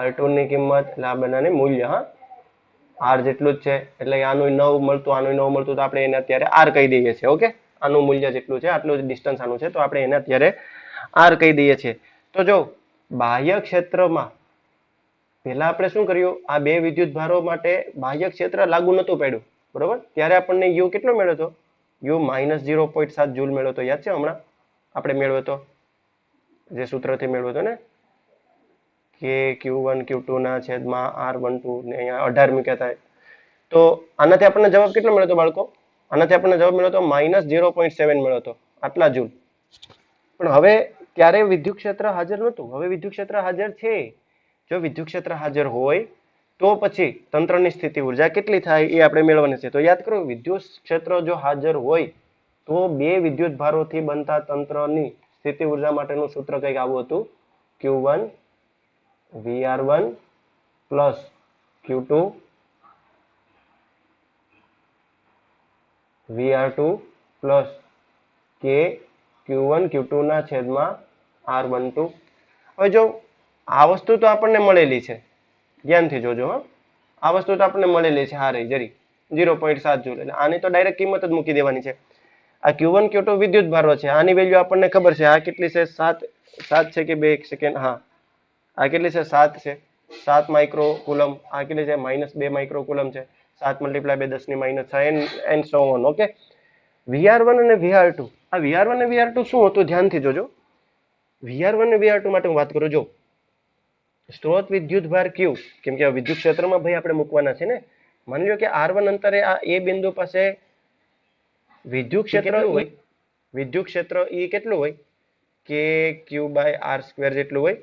S1: R2 ની કિંમત એટલે આ બંનેનું મૂલ્ય, હા R જેટલું જ છે એટલે આનું 9 મળતું, આનું 9 મળતું, તો આપણે એને અત્યારે R કહી દઈએ છીએ. ઓકે, આનું મૂલ્ય જેટલું છે આટલું જ ડિસ્ટન્સ આનું છે, તો આપણે એને અત્યારે R કહી દઈએ છીએ. તો જો બાહ્ય ક્ષેત્રમાં પહેલા આપણે શું કર્યું, આ બે વિદ્યુત ભારો માટે બાહ્ય ક્ષેત્ર લાગુ નહોતું પડ્યું બરોબર. ત્યારે આપણને યુ કેટલો મળ્યો હતો? યુ -0.7 જૂલ મળ્યો હતો. યાદ છે હમણાં આપણે મેળવ્યો હતો જે સૂત્રથી મેળવ્યો હતો ને, કે Q1 Q2 ના છેદમાં R12 ને અહીંયા 18 મૂક્યા હતા. તો આનાથી આપણને જવાબ કેટલો મળ્યો હતો બાળકો? આનાથી આપણને જવાબ મળ્યો હતો -0.7 મળ્યો હતો, આટલા જૂલ. પણ હવે ત્યારે વિદ્યુત ક્ષેત્ર હાજર નહોતું, હવે વિદ્યુત ક્ષેત્ર હાજર છે. જો વિદ્યુત ક્ષેત્ર હાજર હોય તો પછી તંત્રની સ્થિતિ ઉર્જા કેટલી થાય એ આપણે મેળવવાની છે. તો યાદ કરો, વિદ્યુત ક્ષેત્ર જો હાજર હોય તો બે વિદ્યુત ભારોથી બનતા તંત્રની સ્થિતિ ઉર્જા માટેનું સૂત્ર કંઈક આવું હતું, Q1 VR1 plus Q2 VR2 plus K Q1 Q2 ના છેદમાં R12. હવે જો આ વસ્તુ તો આપણને મળેલી છે, ધ્યાનથી જોજો. આ વસ્તુ તો આપણને મળેલી છે, હા રહી જરી 0.7 જૂલ, એટલે આની તો ડાયરેક્ટ કિંમત જ મૂકી દેવાની છે. આ Q1 Q2 વિદ્યુત ભારો છે, આની વેલ્યુ આપણને ખબર છે. આ કેટલી છે? 7 છે કે 2 સેકન્ડ? હા, આ કેટલી છે? 7 છે, 7 માઇક્રોકુલમ. આ કેટલી છે? -2 માઇક્રોકુલમ છે. 7 × 2 10 - 6 and so on. Okay, VR1 અને VR2, આ VR1 અને VR2 શું હતું ધ્યાનથી જોજો. VR1 અને VR2 માટે હું વાત કરું. જો સ્ત્રોત વિદ્યુત ભાર Q, કેમ કે વિદ્યુત ક્ષેત્રમાં ભાઈ આપણે મૂકવાના છે ને. માની લો કે R1 અંતરે આ A બિંદુ પાસે વિદ્યુત ક્ષેત્ર હોય, વિદ્યુત ક્ષેત્ર E કેટલું હોય? કે Q/r² જેટલું હોય.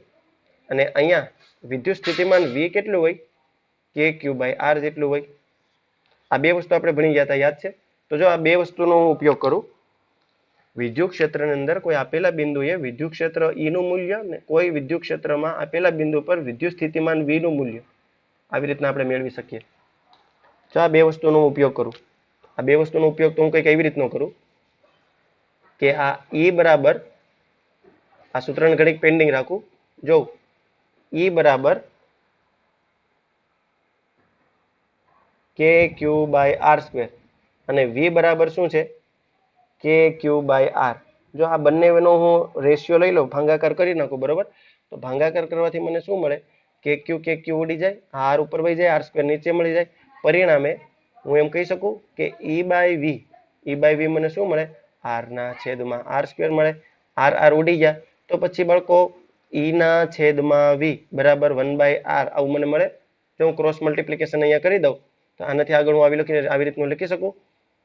S1: અને અહીંયા વિદ્યુત સ્થિતિમાન V કેટલું હોય? કે Q/r જેટલું હોય. આ બે વસ્તુ આપણે ભણી ગયા હતા, યાદ છે? તો જો આ બે વસ્તુનો હું ઉપયોગ કરું, વિદ્યુત ક્ષેત્રની અંદર કોઈ આપેલા બિંદુએ વિદ્યુત ક્ષેત્ર E નું મૂલ્ય ને કોઈ વિદ્યુત ક્ષેત્રમાં આપેલા બિંદુ પર વિદ્યુત સ્થિતિમાન V નું મૂલ્ય આવી રીતના આપણે મેળવી શકીએ. જો આ બે વસ્તુનો ઉપયોગ કરું, આ બે વસ્તુનો ઉપયોગ તો હું કંઈક એવી રીતનો કરું કે આ E બરાબર, આ સૂત્રને ઘડીક પેન્ડિંગ રાખું. જો E બરાબર KQ/r² અને V બરાબર શું છે? KQ/r. જો આ બંનેનો હું રેશિયો લઈ લઉં, ભાગાકાર કરી નાખું બરોબર. તો ભાગાકાર કરવાથી મને શું મળે? KQ ઉડી જાય, R ઉપર વહી જાય, R² નીચે મળી જાય. પરિણામે હું એમ કહી શકું કે E/V મને શું મળે? R ના છેદમાં R² મળે. R ઉડી ગયા તો પછી બાળકો E ના છેદમાં V બરાબર 1/r આવું મને મળે. જો હું ક્રોસ મલ્ટીપ્લિકેશન અહીંયા કરી દઉં તો આનાથી આગળ હું આવી રીતનું લખી શકું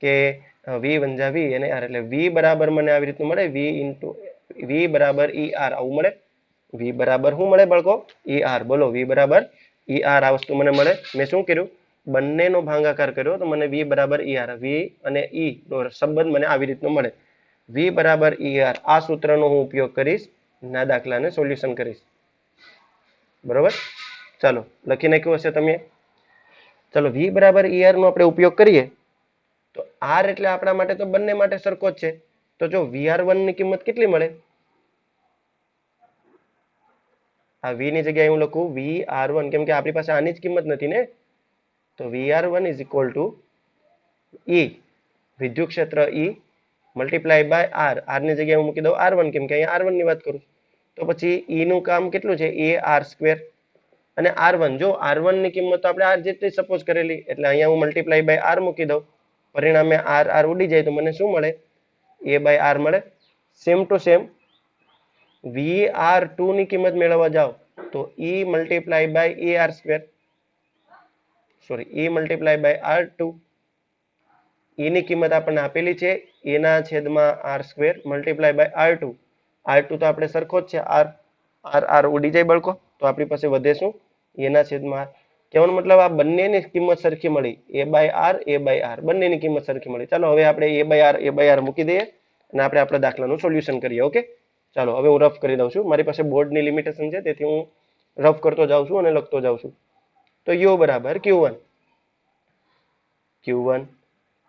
S1: કે V × V અને R, એટલે V બરાબર મને આવી રીતનું મળે, V બરાબર ER આવું મળે. V બરાબર શું મળે બાળકો? ER. બોલો, V બરાબર ER આ વસ્તુ મને મળે. મેં શું કર્યું? બંનેનો ભાગાકાર કર્યો તો મને V બરાબર ER, V અને E નો સંબંધ મને આવી રીતનો મળે. V બરાબર ER આ સૂત્રનો હું ઉપયોગ કરીશ, ના દાખલાને સોલ્યુશન કરીશ. બરોબર, ચાલો લખી નાખ્યું હશે તમે. ચાલો, V બરાબર ER નો આપણે ઉપયોગ કરીએ તો R એટલે આપણા માટે તો બંને માટે સરખો જ છે. તો જો VR1 ની કિંમત કેટલી મળે? આ V ની જગ્યાએ હું લખું VR1, કેમ કે આપણી પાસે આની જ કિંમત નથી ને. તો VR1 = E વિદ્યુત ક્ષેત્ર E multiply by R, R ની જગ્યાએ હું મૂકી દઉં R1 કેમ કે અહીંયા R1 ની વાત કરું. તો પછી E નું કામ કેટલું છે? A R સ્ક્વેર અને R1, જો R1 ની કિંમત તો આપણે R જેટલી સપોઝ કરેલી, એટલે અહીંયા હું મલ્ટીપ્લાય બાય R મૂકી દઉં. પરિણામે R R ઉડી જાય તો મને શું મળે? A બાય R મળે. સેમ ટુ સેમ VR2 ની કિંમત મેળવવા જાઓ તો E multiply by AR square, sorry E multiply by R2, E ની કિંમત આપણને આપેલી છે A ના છેદમાં R square multiply by R2. R2 તો આપણે સરખો જ છે, R ઉડી જાય બળકો, તો આપણી પાસે વધે શું? A ના છેદમાં R. કહેવાનો મતલબ આ બંનેની કિંમત સરખી મળી, A બાય R બંનેની કિંમત સરખી મળી. ચાલો હવે આપણે A બાય R મૂકી દઈએ અને આપણે આપણા દાખલાનું સોલ્યુશન કરીએ. ઓકે, ચાલો હવે હું રફ કરી દઉં છું. મારી પાસે બોર્ડની લિમિટેશન છે, તેથી હું રફ કરતો જાઉં છું અને લખતો જાઉં છું. તો U બરાબર Q1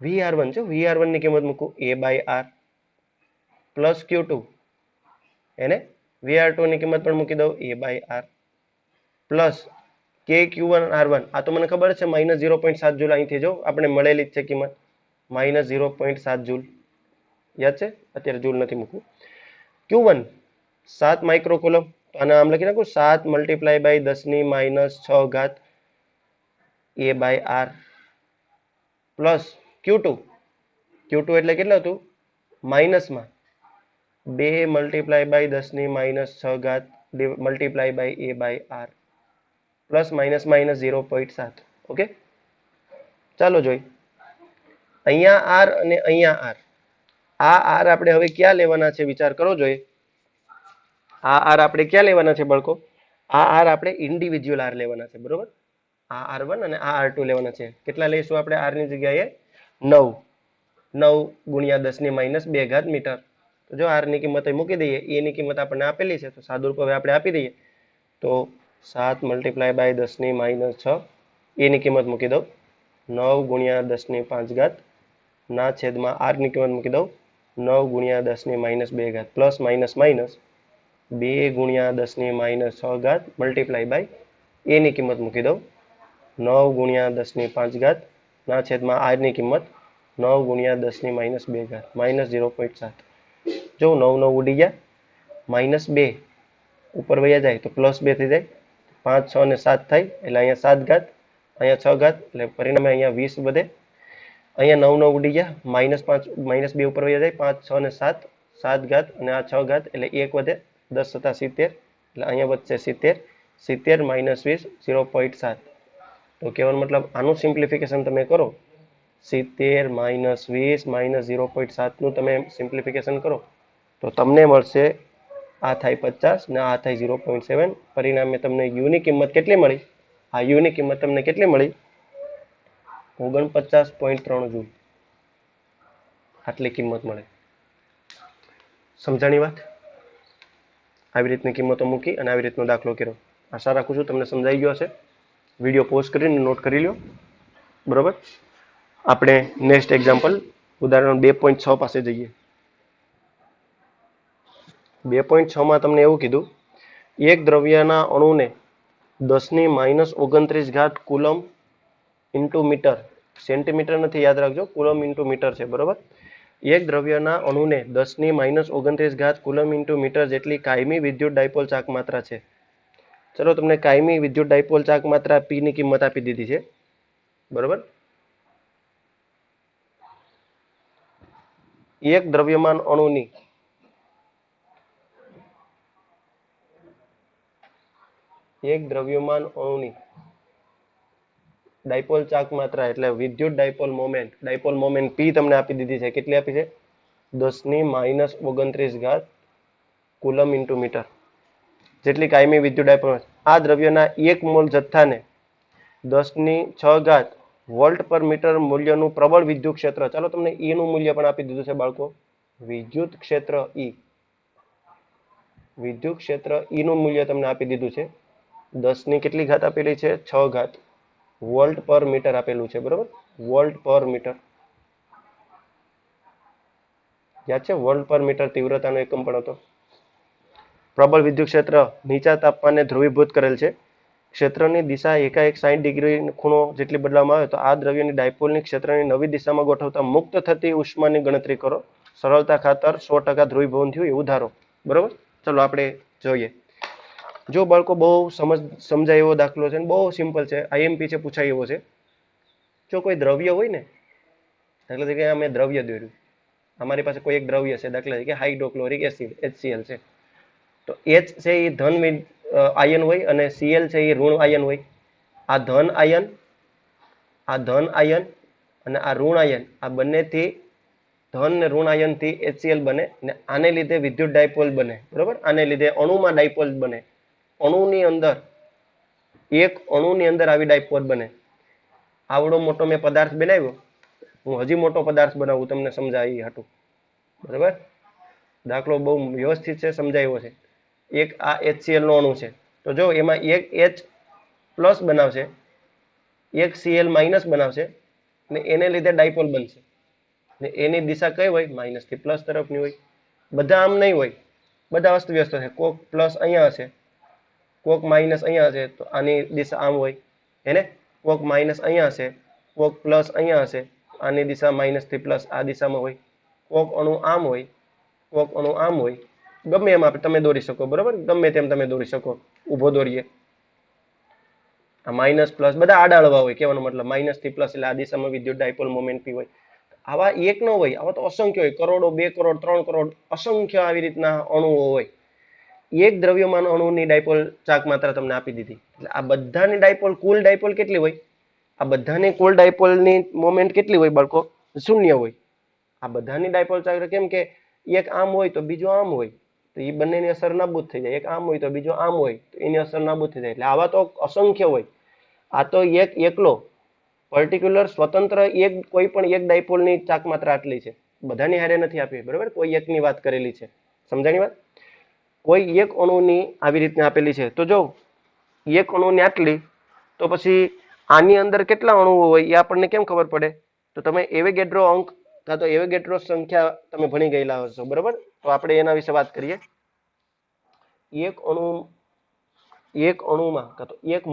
S1: VR1 છે, VR1 ની કિંમત મૂકું A બાય R પ્લસ Q2 એને VR2 ની કિંમત પણ મૂકી દઉં A બાય R પ્લસ KQ1 R1, આ તો મને ખબર છે -0.7 જૂલ, અહીંથી જો આપણે મળેલી જ છે કિંમત -0.7 જૂલ, યાદ છે? અત્યારે જૂલ નથી મૂકવું. Q1 7 માઇક્રો કુલમ, તો આને આમ લખી નાખું 7 મલ્ટીપ્લાય બાય 10⁻6 ઘાત A બાય R પ્લસ Q2 એટલે કેટલું હતું? માઇનસમાં 2 મલ્ટીપ્લાય બાય 10⁻6 ઘાત મલ્ટીપ્લાય બાય A બાય R plus minus minus 0.7. Okay, ચાલો જોઈ અહીંયા R અને અહીંયા R. આ R આપણે હવે ક્યાં લેવાના છે? વિચાર કરો જોઈએ. આ R આપણે ક્યાં લેવાના છે બાળકો? આ R આપણે ઇન્ડિવિજ્યુઅલ R લેવાના છે, બરોબર? આ R1 અને આ R2 લેવાના છે. કેટલા લઈશું આપણે? R ની જગ્યાએ 9 ગુણ્યા 10⁻2 ઘાત મીટર. તો જો R ની કિંમત મૂકી દઈએ, A ની કિંમત આપણને આપેલી છે, તો સાદુરૂપ હવે આપણે આપી દઈએ. તો 7 મલ્ટીપ્લાય બાય 10⁻6, A ની કિંમત મૂકી દઉં 9 ગુણ્યા 10⁵ ઘાત ના છેદમાં R ની કિંમત મૂકી દઉં 9 ગુણ્યા 10⁻2 ઘાત પ્લસ માઇનસ માઇનસ 2 ગુણ્યા 10⁻6 ઘાત મલ્ટીપ્લાય બાય A ની કિંમત મૂકી દઉં 9 ગુણ્યા 10⁵ ઘાત ના છેદમાં R ની કિંમત 9 ગુણ્યા 10⁻2 ઘાત -0.7. જો 9 ઉડી ગયા, -2 ઉપર વયા જાય તો +2 થઈ જાય, 5 6 અને 7 થાય એટલે અહીંયા 7 ઘાત, અહીંયા 6 ઘાત, એટલે પરિણામે અહીંયા 20 વધે. અહીંયા 9 ઉડી ગયા, -2 ઉપર વયા જાય, 5 6 અને 7, 7 ઘાત અને આ 6 ઘાત એટલે 1 વધે, 10 × 70, એટલે અહીંયા વધશે 70, 70 - 20 0.7. તો કહેવાનો મતલબ આનું સિમ્પ્લિફિકેશન તમે કરો, 70 - 20 - 0.7 નું તમે સિમ્પ્લિફિકેશન કરો તો તમને મળશે આ થાય 50 ને આ થાય 0.7. પરિણામે તમને U ની કિંમત કેટલી મળી? આ U ની કિંમત તમને કેટલી મળી? 49.3 જૂલ. આટલી કિંમત મળે. સમજાણી વાત? આવી રીતની કિંમતો મૂકી અને આવી રીતનો દાખલો કર્યો. આશા રાખું છું તમને સમજાઈ ગયો હશે. વિડીયો પોઝ કરીને નોટ કરી લો, બરોબર? આપણે નેક્સ્ટ એક્ઝામ્પલ ઉદાહરણ 2.6 પાસે જઈએ. 2.6 માં તમને એવું કીધું, એક દ્રવ્યના અણુને 10⁻29 ઘાત કુલમ ઇન્ટુ મીટર, સેન્ટીમીટર નથી, યાદ રાખજો, કુલમ ઇન્ટુ મીટર છે, બરોબર? એક દ્રવ્યના અણુને 10⁻29 ઘાત કુલમ ઇન્ટુ મીટર જેટલી કાયમી વિદ્યુત ડાયપોલ ચાક માત્રા છે. ચલો તમને કાયમી વિદ્યુત ડાયપોલ ચાક માત્રા P ની કિંમત આપી દીધી છે, બરોબર? એક દ્રવ્યમાન અણુની ડાયપોલ ચાક માત્રા એટલે વિદ્યુત ડાયપોલ મોમેન્ટ P તમને આપી દીધી છે. કેટલી આપી છે? 10⁻29 ઘાત કુલમ ઇન્ટુ મીટર જેટલી કાયમી વિદ્યુત ડાયપોલ. આ દ્રવ્યના 1 મોલ જથ્થાને 10⁶ ઘાત વોલ્ટ પર મીટર મૂલ્યનું પ્રબળ વિદ્યુત ક્ષેત્ર, ચાલો તમને E નું મૂલ્ય પણ આપી દીધું છે બાળકો, વિદ્યુત ક્ષેત્ર E નું મૂલ્ય તમને આપી દીધું છે. 10 ની કેટલી ઘાત આપેલી છે? 6 ઘાત વોલ્ટ પર મીટર આપેલું છે, બરોબર? વોલ્ટ પર મીટર યાદ છે? વોલ્ટ પર મીટર તીવ્રતાનો એકમ પણ હતો. પ્રબળ વિદ્યુત ક્ષેત્ર નીચા તાપમાને ધ્રુવીભૂત કરેલ છે. ક્ષેત્રની દિશા એકાએક 60 ડિગ્રી ખૂણો જેટલી બદલવામાં આવે તો આ દ્રવ્યની ડાયપોલની ક્ષેત્રની નવી દિશામાં ગોઠવતા મુક્ત થતી ઉષ્માની ગણતરી કરો. સરળતા ખાતર 100% ધ્રુવીભવન થયું એવું ધારો. બરોબર, ચલો આપણે જોઈએ. જો બાળકો બહુ સમજાય એવો દાખલો છે, બહુ સિમ્પલ છે, આઈએમપી છે, પૂછાય એવો છે. જો કોઈ દ્રવ્ય હોય ને, દાખલા તરીકે અમે દ્રવ્ય દોર્યું, અમારી પાસે કોઈ એક દ્રવ્ય છે, દાખલા તરીકે હાઇડ્રોક્લોરિક એસિડ HCl છે. તો H છે એ ધન આયન હોય અને Cl છે એ ઋણ આયન હોય. આ ધન આયન અને આ ઋણ આયન, આ બંનેથી ધન ને ઋણ આયનથી HCl બને ને આને લીધે વિદ્યુત ડાયપોલ બને. બરોબર, આને લીધે અણુમાં ડાયપોલ બને. અણુની અંદર આવી ડાયપોલ બને. આવડો મોટો મેં પદાર્થ બનાવ્યો, હું હજી મોટો પદાર્થ બનાવું તમને સમજાય એ હાટું. બરાબર, દાખલો બહુ વ્યવસ્થિત છે, સમજાયો છે. એક આ HCl નો અણુ છે, તો જો એમાં એક H પ્લસ બનાવશે, એક Cl માઇનસ બનાવશે ને એને લીધે ડાયપોલ બનશે. ને એની દિશા કઈ હોય? માઇનસ થી પ્લસ તરફની હોય. બધા આમ નહીં હોય, બધા અસ્તવ્યસ્ત છે. કોક પ્લસ અહીંયા હશે, કોક માઇનસ અહીંયા હશે, તો આની દિશા આમ હોય. એને કોક માઇનસ અહીંયા હશે, કોક પ્લસ અહીંયા હશે, આની દિશા માઇનસ થી પ્લસ આ દિશામાં હોય. કોક અણુ આમ હોય, કોક અણુ આમ હોય. ગમે એમ તમે દોરી શકો. બરોબર, ગમે તેમ તમે દોરી શકો. ઊભો દોરીએ, આ માઇનસ પ્લસ બધા આડા હળવા હોય. કહેવાનો મતલબ માઇનસ થી પ્લસ એટલે આ દિશામાં વિદ્યુત ડાયપોલ મોમેન્ટ પી હોય. આવા એક નો હોય, આવા તો અસંખ્ય હોય. કરોડો, 2 કરોડ, 3 કરોડ, અસંખ્ય આવી રીતના અણુઓ હોય. એક દ્રવ્યમાન અણુની ડાયપોલ ચાક માત્રા તમને આપી દીધી. એટલે આ બધાની ડાયપોલ, કુલ ડાયપોલ કેટલી હોય? આ બધાની કુલ ડાયપોલની મોમેન્ટ કેટલી હોય બાળકો? 0 હોય. આ બધાની ડાયપોલ ચાક કેમ કે એક આમ હોય તો બીજો આમ હોય, તો એ બંનેની અસર નાબૂદ થઈ જાય. એક આમ હોય તો બીજો આમ હોય, તો એની અસર નાબૂદ થઈ જાય. એટલે આવા તો અસંખ્ય હોય. આ તો એકલો પર્ટિક્યુલર સ્વતંત્ર કોઈ પણ એક ડાયપોલની ચાક માત્રા આટલી છે. બધાની હારે નથી આપી. બરાબર, કોઈ એકની વાત કરેલી છે. સમજાણી વાત? કોઈ એક અણુની આવી રીતના આપેલી છે. તો જો એક અણુની આટલી, તો પછી આની અંદર કેટલા અણુઓ હોય એ આપણને કેમ ખબર પડે? તો તમે એવોગેડ્રો અંક કાં તો એવોગેડ્રો સંખ્યા તમે ભણી ગયેલા હશો. બરાબર, તો આપણે એના વિશે વાત કરીએ. એક અણુમાં કાં તો એક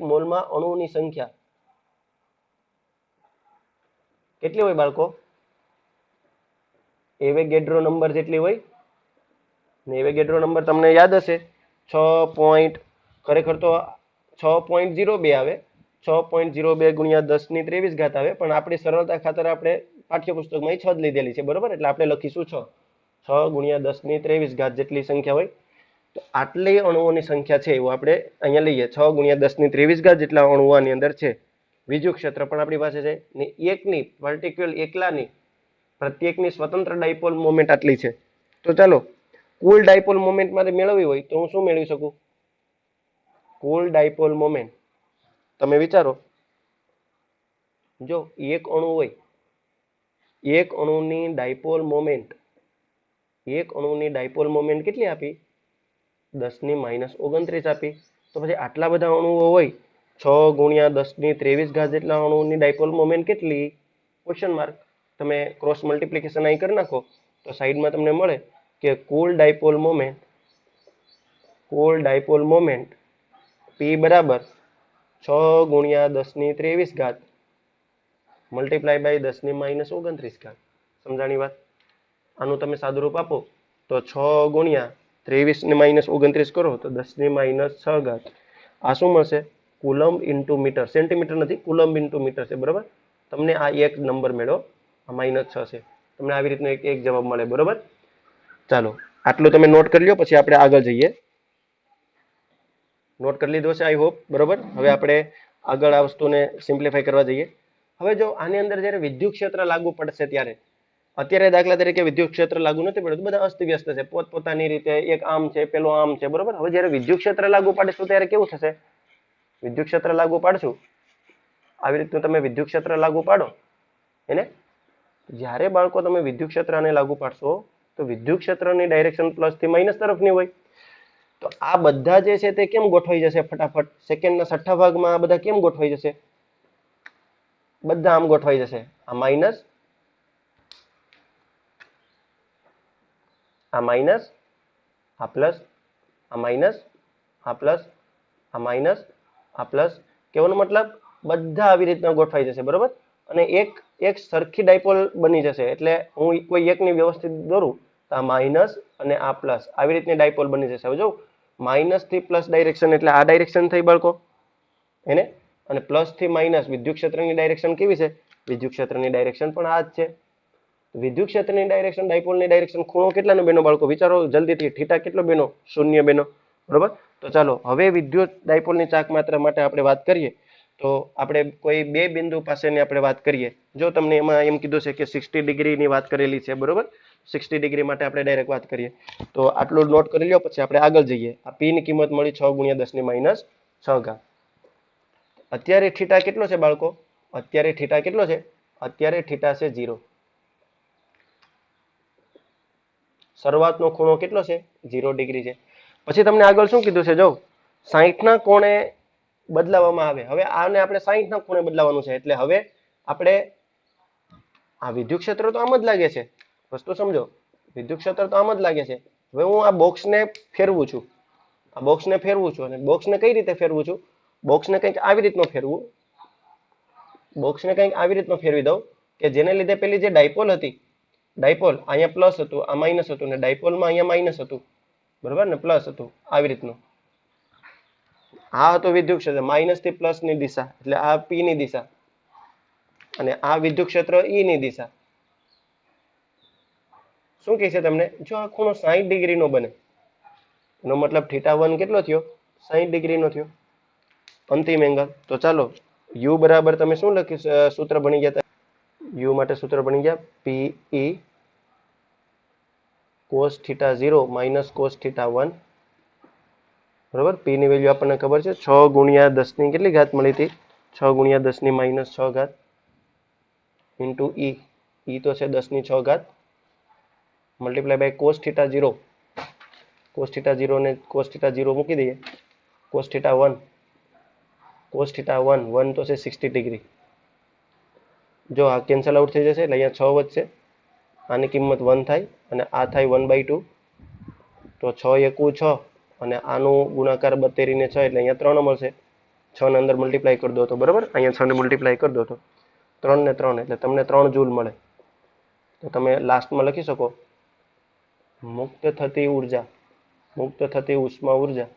S1: મોલમાં અણુની સંખ્યા કેટલી હોય બાળકો? એવોગેડ્રો નંબર જેટલી હોય. ને એવોગેડ્રો નંબર તમને યાદ હશે, 6. ખરેખર તો 6.02 આવે. 6.02 ગુણ્યા 10⁻23 આવે, પણ આપણી સરળતા ખાતર આપણે પાઠ્યપુસ્તકમાં 6 જ લીધેલી છે. બરોબર, એટલે આપણે લખીશું 6. 6 ગુણ્યા 10⁻23 જેટલી સંખ્યા હોય. તો આટલી અણુઓની સંખ્યા છે એવું આપણે અહીંયા લઈએ. 6 ગુણ્યા 10⁻23 જેટલા અણુઓ આની અંદર છે. વિદ્યુત ક્ષેત્ર પણ આપણી પાસે છે ને એકની પર્ટિક્યુલર એકલાની પ્રત્યેકની સ્વતંત્ર ડાયપોલ મોમેન્ટ આટલી છે. તો ચાલો કુલ ડાયપોલ મોમેન્ટ મારે મેળવવી હોય તો હું શું મેળવી શકું? કુલ ડાયપોલ મોમેન્ટ તમે વિચારો, જો એક અણુ હોય, એક અણુની ડાયપોલ મોમેન્ટ કેટલી આપી? 10⁻29 આપી. તો પછી આટલા બધા અણુઓ હોય, 6 ગુણ્યા 10⁻23 જેટલા અણુઓની ડાયપોલ મોમેન્ટ કેટલી? Question mark. તમે ક્રોસ મલ્ટીપ્લિકેશન અહીં કરી નાખો તો સાઈડમાં તમને મળે કે કુલ ડાયપોલ મોમેન્ટ P બરાબર 6 ગુણ્યા 10⁻23 મલ્ટીપ્લાય બાય 10⁻29. સમજાણી વાત? આનું તમે સાદુરૂપ આપો તો 6 ગુણ્યા 23⁻29 કરો તો 10⁻6. આ શું મળશે? Coulomb into metre. સેન્ટીમીટર નથી, કુલમ્બ ઇન્ટુ મીટર છે. બરાબર, તમને આ એક નંબર મેળવો, આ -6 છે. તમને આવી રીતનો એક જવાબ મળે. બરોબર, ચાલો આટલું તમે નોટ કરી લો, પછી આપણે આગળ જઈએ. નોટ કરી લીધો છે આઈ હોપ. બરોબર, હવે આપણે આગળ આ વસ્તુને સિમ્પ્લિફાય કરવા જઈએ. હવે જો આની અંદર જ્યારે વિદ્યુત ક્ષેત્ર લાગુ પડશે ત્યારે, અત્યારે દાખલા તરીકે વિદ્યુત ક્ષેત્ર લાગુ નથી પડતું, બધા અસ્તવ્યસ્ત છે પોતપોતાની રીતે. એક આમ છે, પેલો આમ છે. બરોબર, હવે જ્યારે વિદ્યુત ક્ષેત્ર લાગુ પાડીશું ત્યારે કેવું થશે? વિદ્યુત ક્ષેત્ર લાગુ પાડશું, આવી રીતનું તમે વિદ્યુત ક્ષેત્ર લાગુ પાડો એને, જ્યારે બાળકો તમે વિદ્યુત ક્ષેત્રને લાગુ પાડશો તો વિદ્યુત ક્ષેત્રની ડાયરેક્શન પ્લસ થી માઇનસ તરફની હોય. તો આ બધા જે છે તે કેમ ગોઠવાઈ જશે? ફટાફટ સેકન્ડના 6 ભાગમાં આ બધા કેમ ગોઠવાઈ જશે? બધા આમ ગોઠવાઈ જશે. આ માઇનસ, આ પ્લસ, આ માઇનસ, આ પ્લસ, આ માઇનસ, આ પ્લસ. કહેવાનો મતલબ બધા આવી રીતના ગોઠવાઈ જશે, બરોબર. અને એક એક સરખી ડાયપોલ બની જશે. એટલે હું કોઈ એકની વ્યવસ્થિત દોરું તો આ માઇનસ અને આ પ્લસ આવી રીતની ડાયપોલ બની જશે. હવે જો માઇનસ થી પ્લસ ડાયરેક્શન એટલે આ ડાયરેક્શન થઈ બાળકો એને, અને પ્લસ થી માઇનસ વિદ્યુત ક્ષેત્રની ડાયરેક્શન કેવી છે? વિદ્યુત ક્ષેત્રની ડાયરેક્શન પણ આ જ છે. વિદ્યુત ક્ષેત્રની ડાયરેક્શન, ડાયપોલની ડાયરેક્શન, ખૂણો કેટલાનો બેનો બાળકો? વિચારો જલ્દીથી. થીટા કેટલો બેનો? 0 બેનો, બરોબર. તો ચાલો હવે વિદ્યુત ડાયપોલની ચાક માત્રા માટે આપણે વાત કરીએ. તો આપણે કોઈ બે બિંદુ પાસેની આપણે વાત કરીએ. જો તમને એમાં એમ કીધું છે કે 60 ડિગ્રીની વાત કરેલી છે, બરોબર. 60 ડિગ્રી માટે આપણે ડાયરેક્ટ વાત કરીએ. તો આટલું નોટ કરી લ્યો, પછી આપણે આગળ જઈએ. આ પી ની કિંમત મળી 6 × 10⁻6 ઘાત. અત્યારે થીટા કેટલો છે બાળકો? અત્યારે થીટા કેટલો છે? અત્યારે થીટા છે 0. શરૂઆતનો ખૂણો કેટલો છે? 0 ડિગ્રી છે. પછી તમને આગળ શું કીધું છે? જો 60 ના કોણે બદલાવવામાં આવે. હવે આને આપણે 60 ના ખૂણે બદલાવાનું છે. એટલે હવે આપણે આ વિદ્યુત ક્ષેત્ર તો આમ જ લાગે છે. વસ્તુ સમજો, વિદ્યુત ક્ષેત્ર તો આમ જ લાગે છે. હવે હું આ બોક્સને ફેરવું છું. આ બોક્સને ફેરવું છું. અને બોક્સને કઈ રીતે ફેરવું છું? બોક્સને કંઈક આવી રીતનો ફેરવું. બોક્સને કંઈક આવી રીતનો ફેરવી દઉં કે જેને લીધે પેલી જે ડાયપોલ હતી, ડાયપોલ અહીંયા પ્લસ હતું, આ માઇનસ હતું, ને ડાયપોલમાં અહીંયા માઇનસ હતું, બરોબર ને, પ્લસ હતું, આવી રીતનું. આ હતો વિદ્યુત ક્ષેત્ર, માઇનસ થી પ્લસ ની દિશા, એટલે આ પી ની દિશા, અને આ વિદ્યુત ક્ષેત્ર ઈ ની દિશા. શું કહે છે તમને? જો આ ખૂણો 60 ડિગ્રી નો બને, એનો મતલબ θ1 કેટલો થયો? 60 ડિગ્રી નો થયો અંતિમ એંગલ. તો ચાલો યુ બરાબર તમે શું લખ્યું? સૂત્ર બની ગયા? યુ માટે સૂત્ર બની ગયા PE cos θ0 - cos θ1, બરોબર. પી ની વેલ્યુ આપણને ખબર છે 6 × 10 ની કેટલી ઘાત મળી હતી? 6 × 10⁻6 ઘાત ઇન્ટુ ઈ. ઈ તો છે 10⁻6 ઘાત મલ્ટીપ્લાય બાય cos θ0. cos θ0 ને cos θ0 મૂકી દઈએ. cos θ1, cos θ1 1 તો છે 60 ડિગ્રી. જો આ કેન્સલ આઉટ થઈ જશે એટલે અહીંયા 6 વધશે. આની કિંમત 1 થાય અને આ થાય 1/2. તો 6 એકુ 6 અને આનું ગુણાકાર 72 ને 6 એટલે અહીંયા 3 મળશે. 6 ને અંદર મલ્ટીપ્લાય કરી દો તો, બરોબર. અહીંયા 6 ને મલ્ટીપ્લાય કરી દો તો 3 ને 3 એટલે તમને 3 જૂલ મળે. તો તમે લાસ્ટમાં લખી શકો મુક્ત થતી ઉર્જા, મુક્ત થતી ઉષ્મા ઉર્જા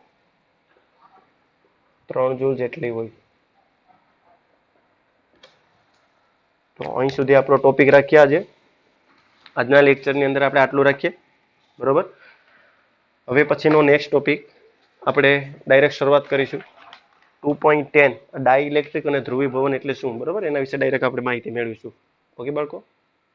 S1: 3 જૂલ જેટલી હોય. તો અહીં સુધી આપણો ટોપિક રાખીએ આજે. આજના લેક્ચરની અંદર આપણે આટલું રાખીએ, બરોબર. હવે પછીનો નેક્સ્ટ ટોપિક આપણે ડાયરેક્ટ શરૂઆત કરીશું 2.10 ડાઇલેક્ટ્રિક અને ધ્રુવીભવન એટલે શું, બરોબર. એના વિશે ડાયરેક્ટ આપણે માહિતી મેળવીશું. ઓકે બાળકો.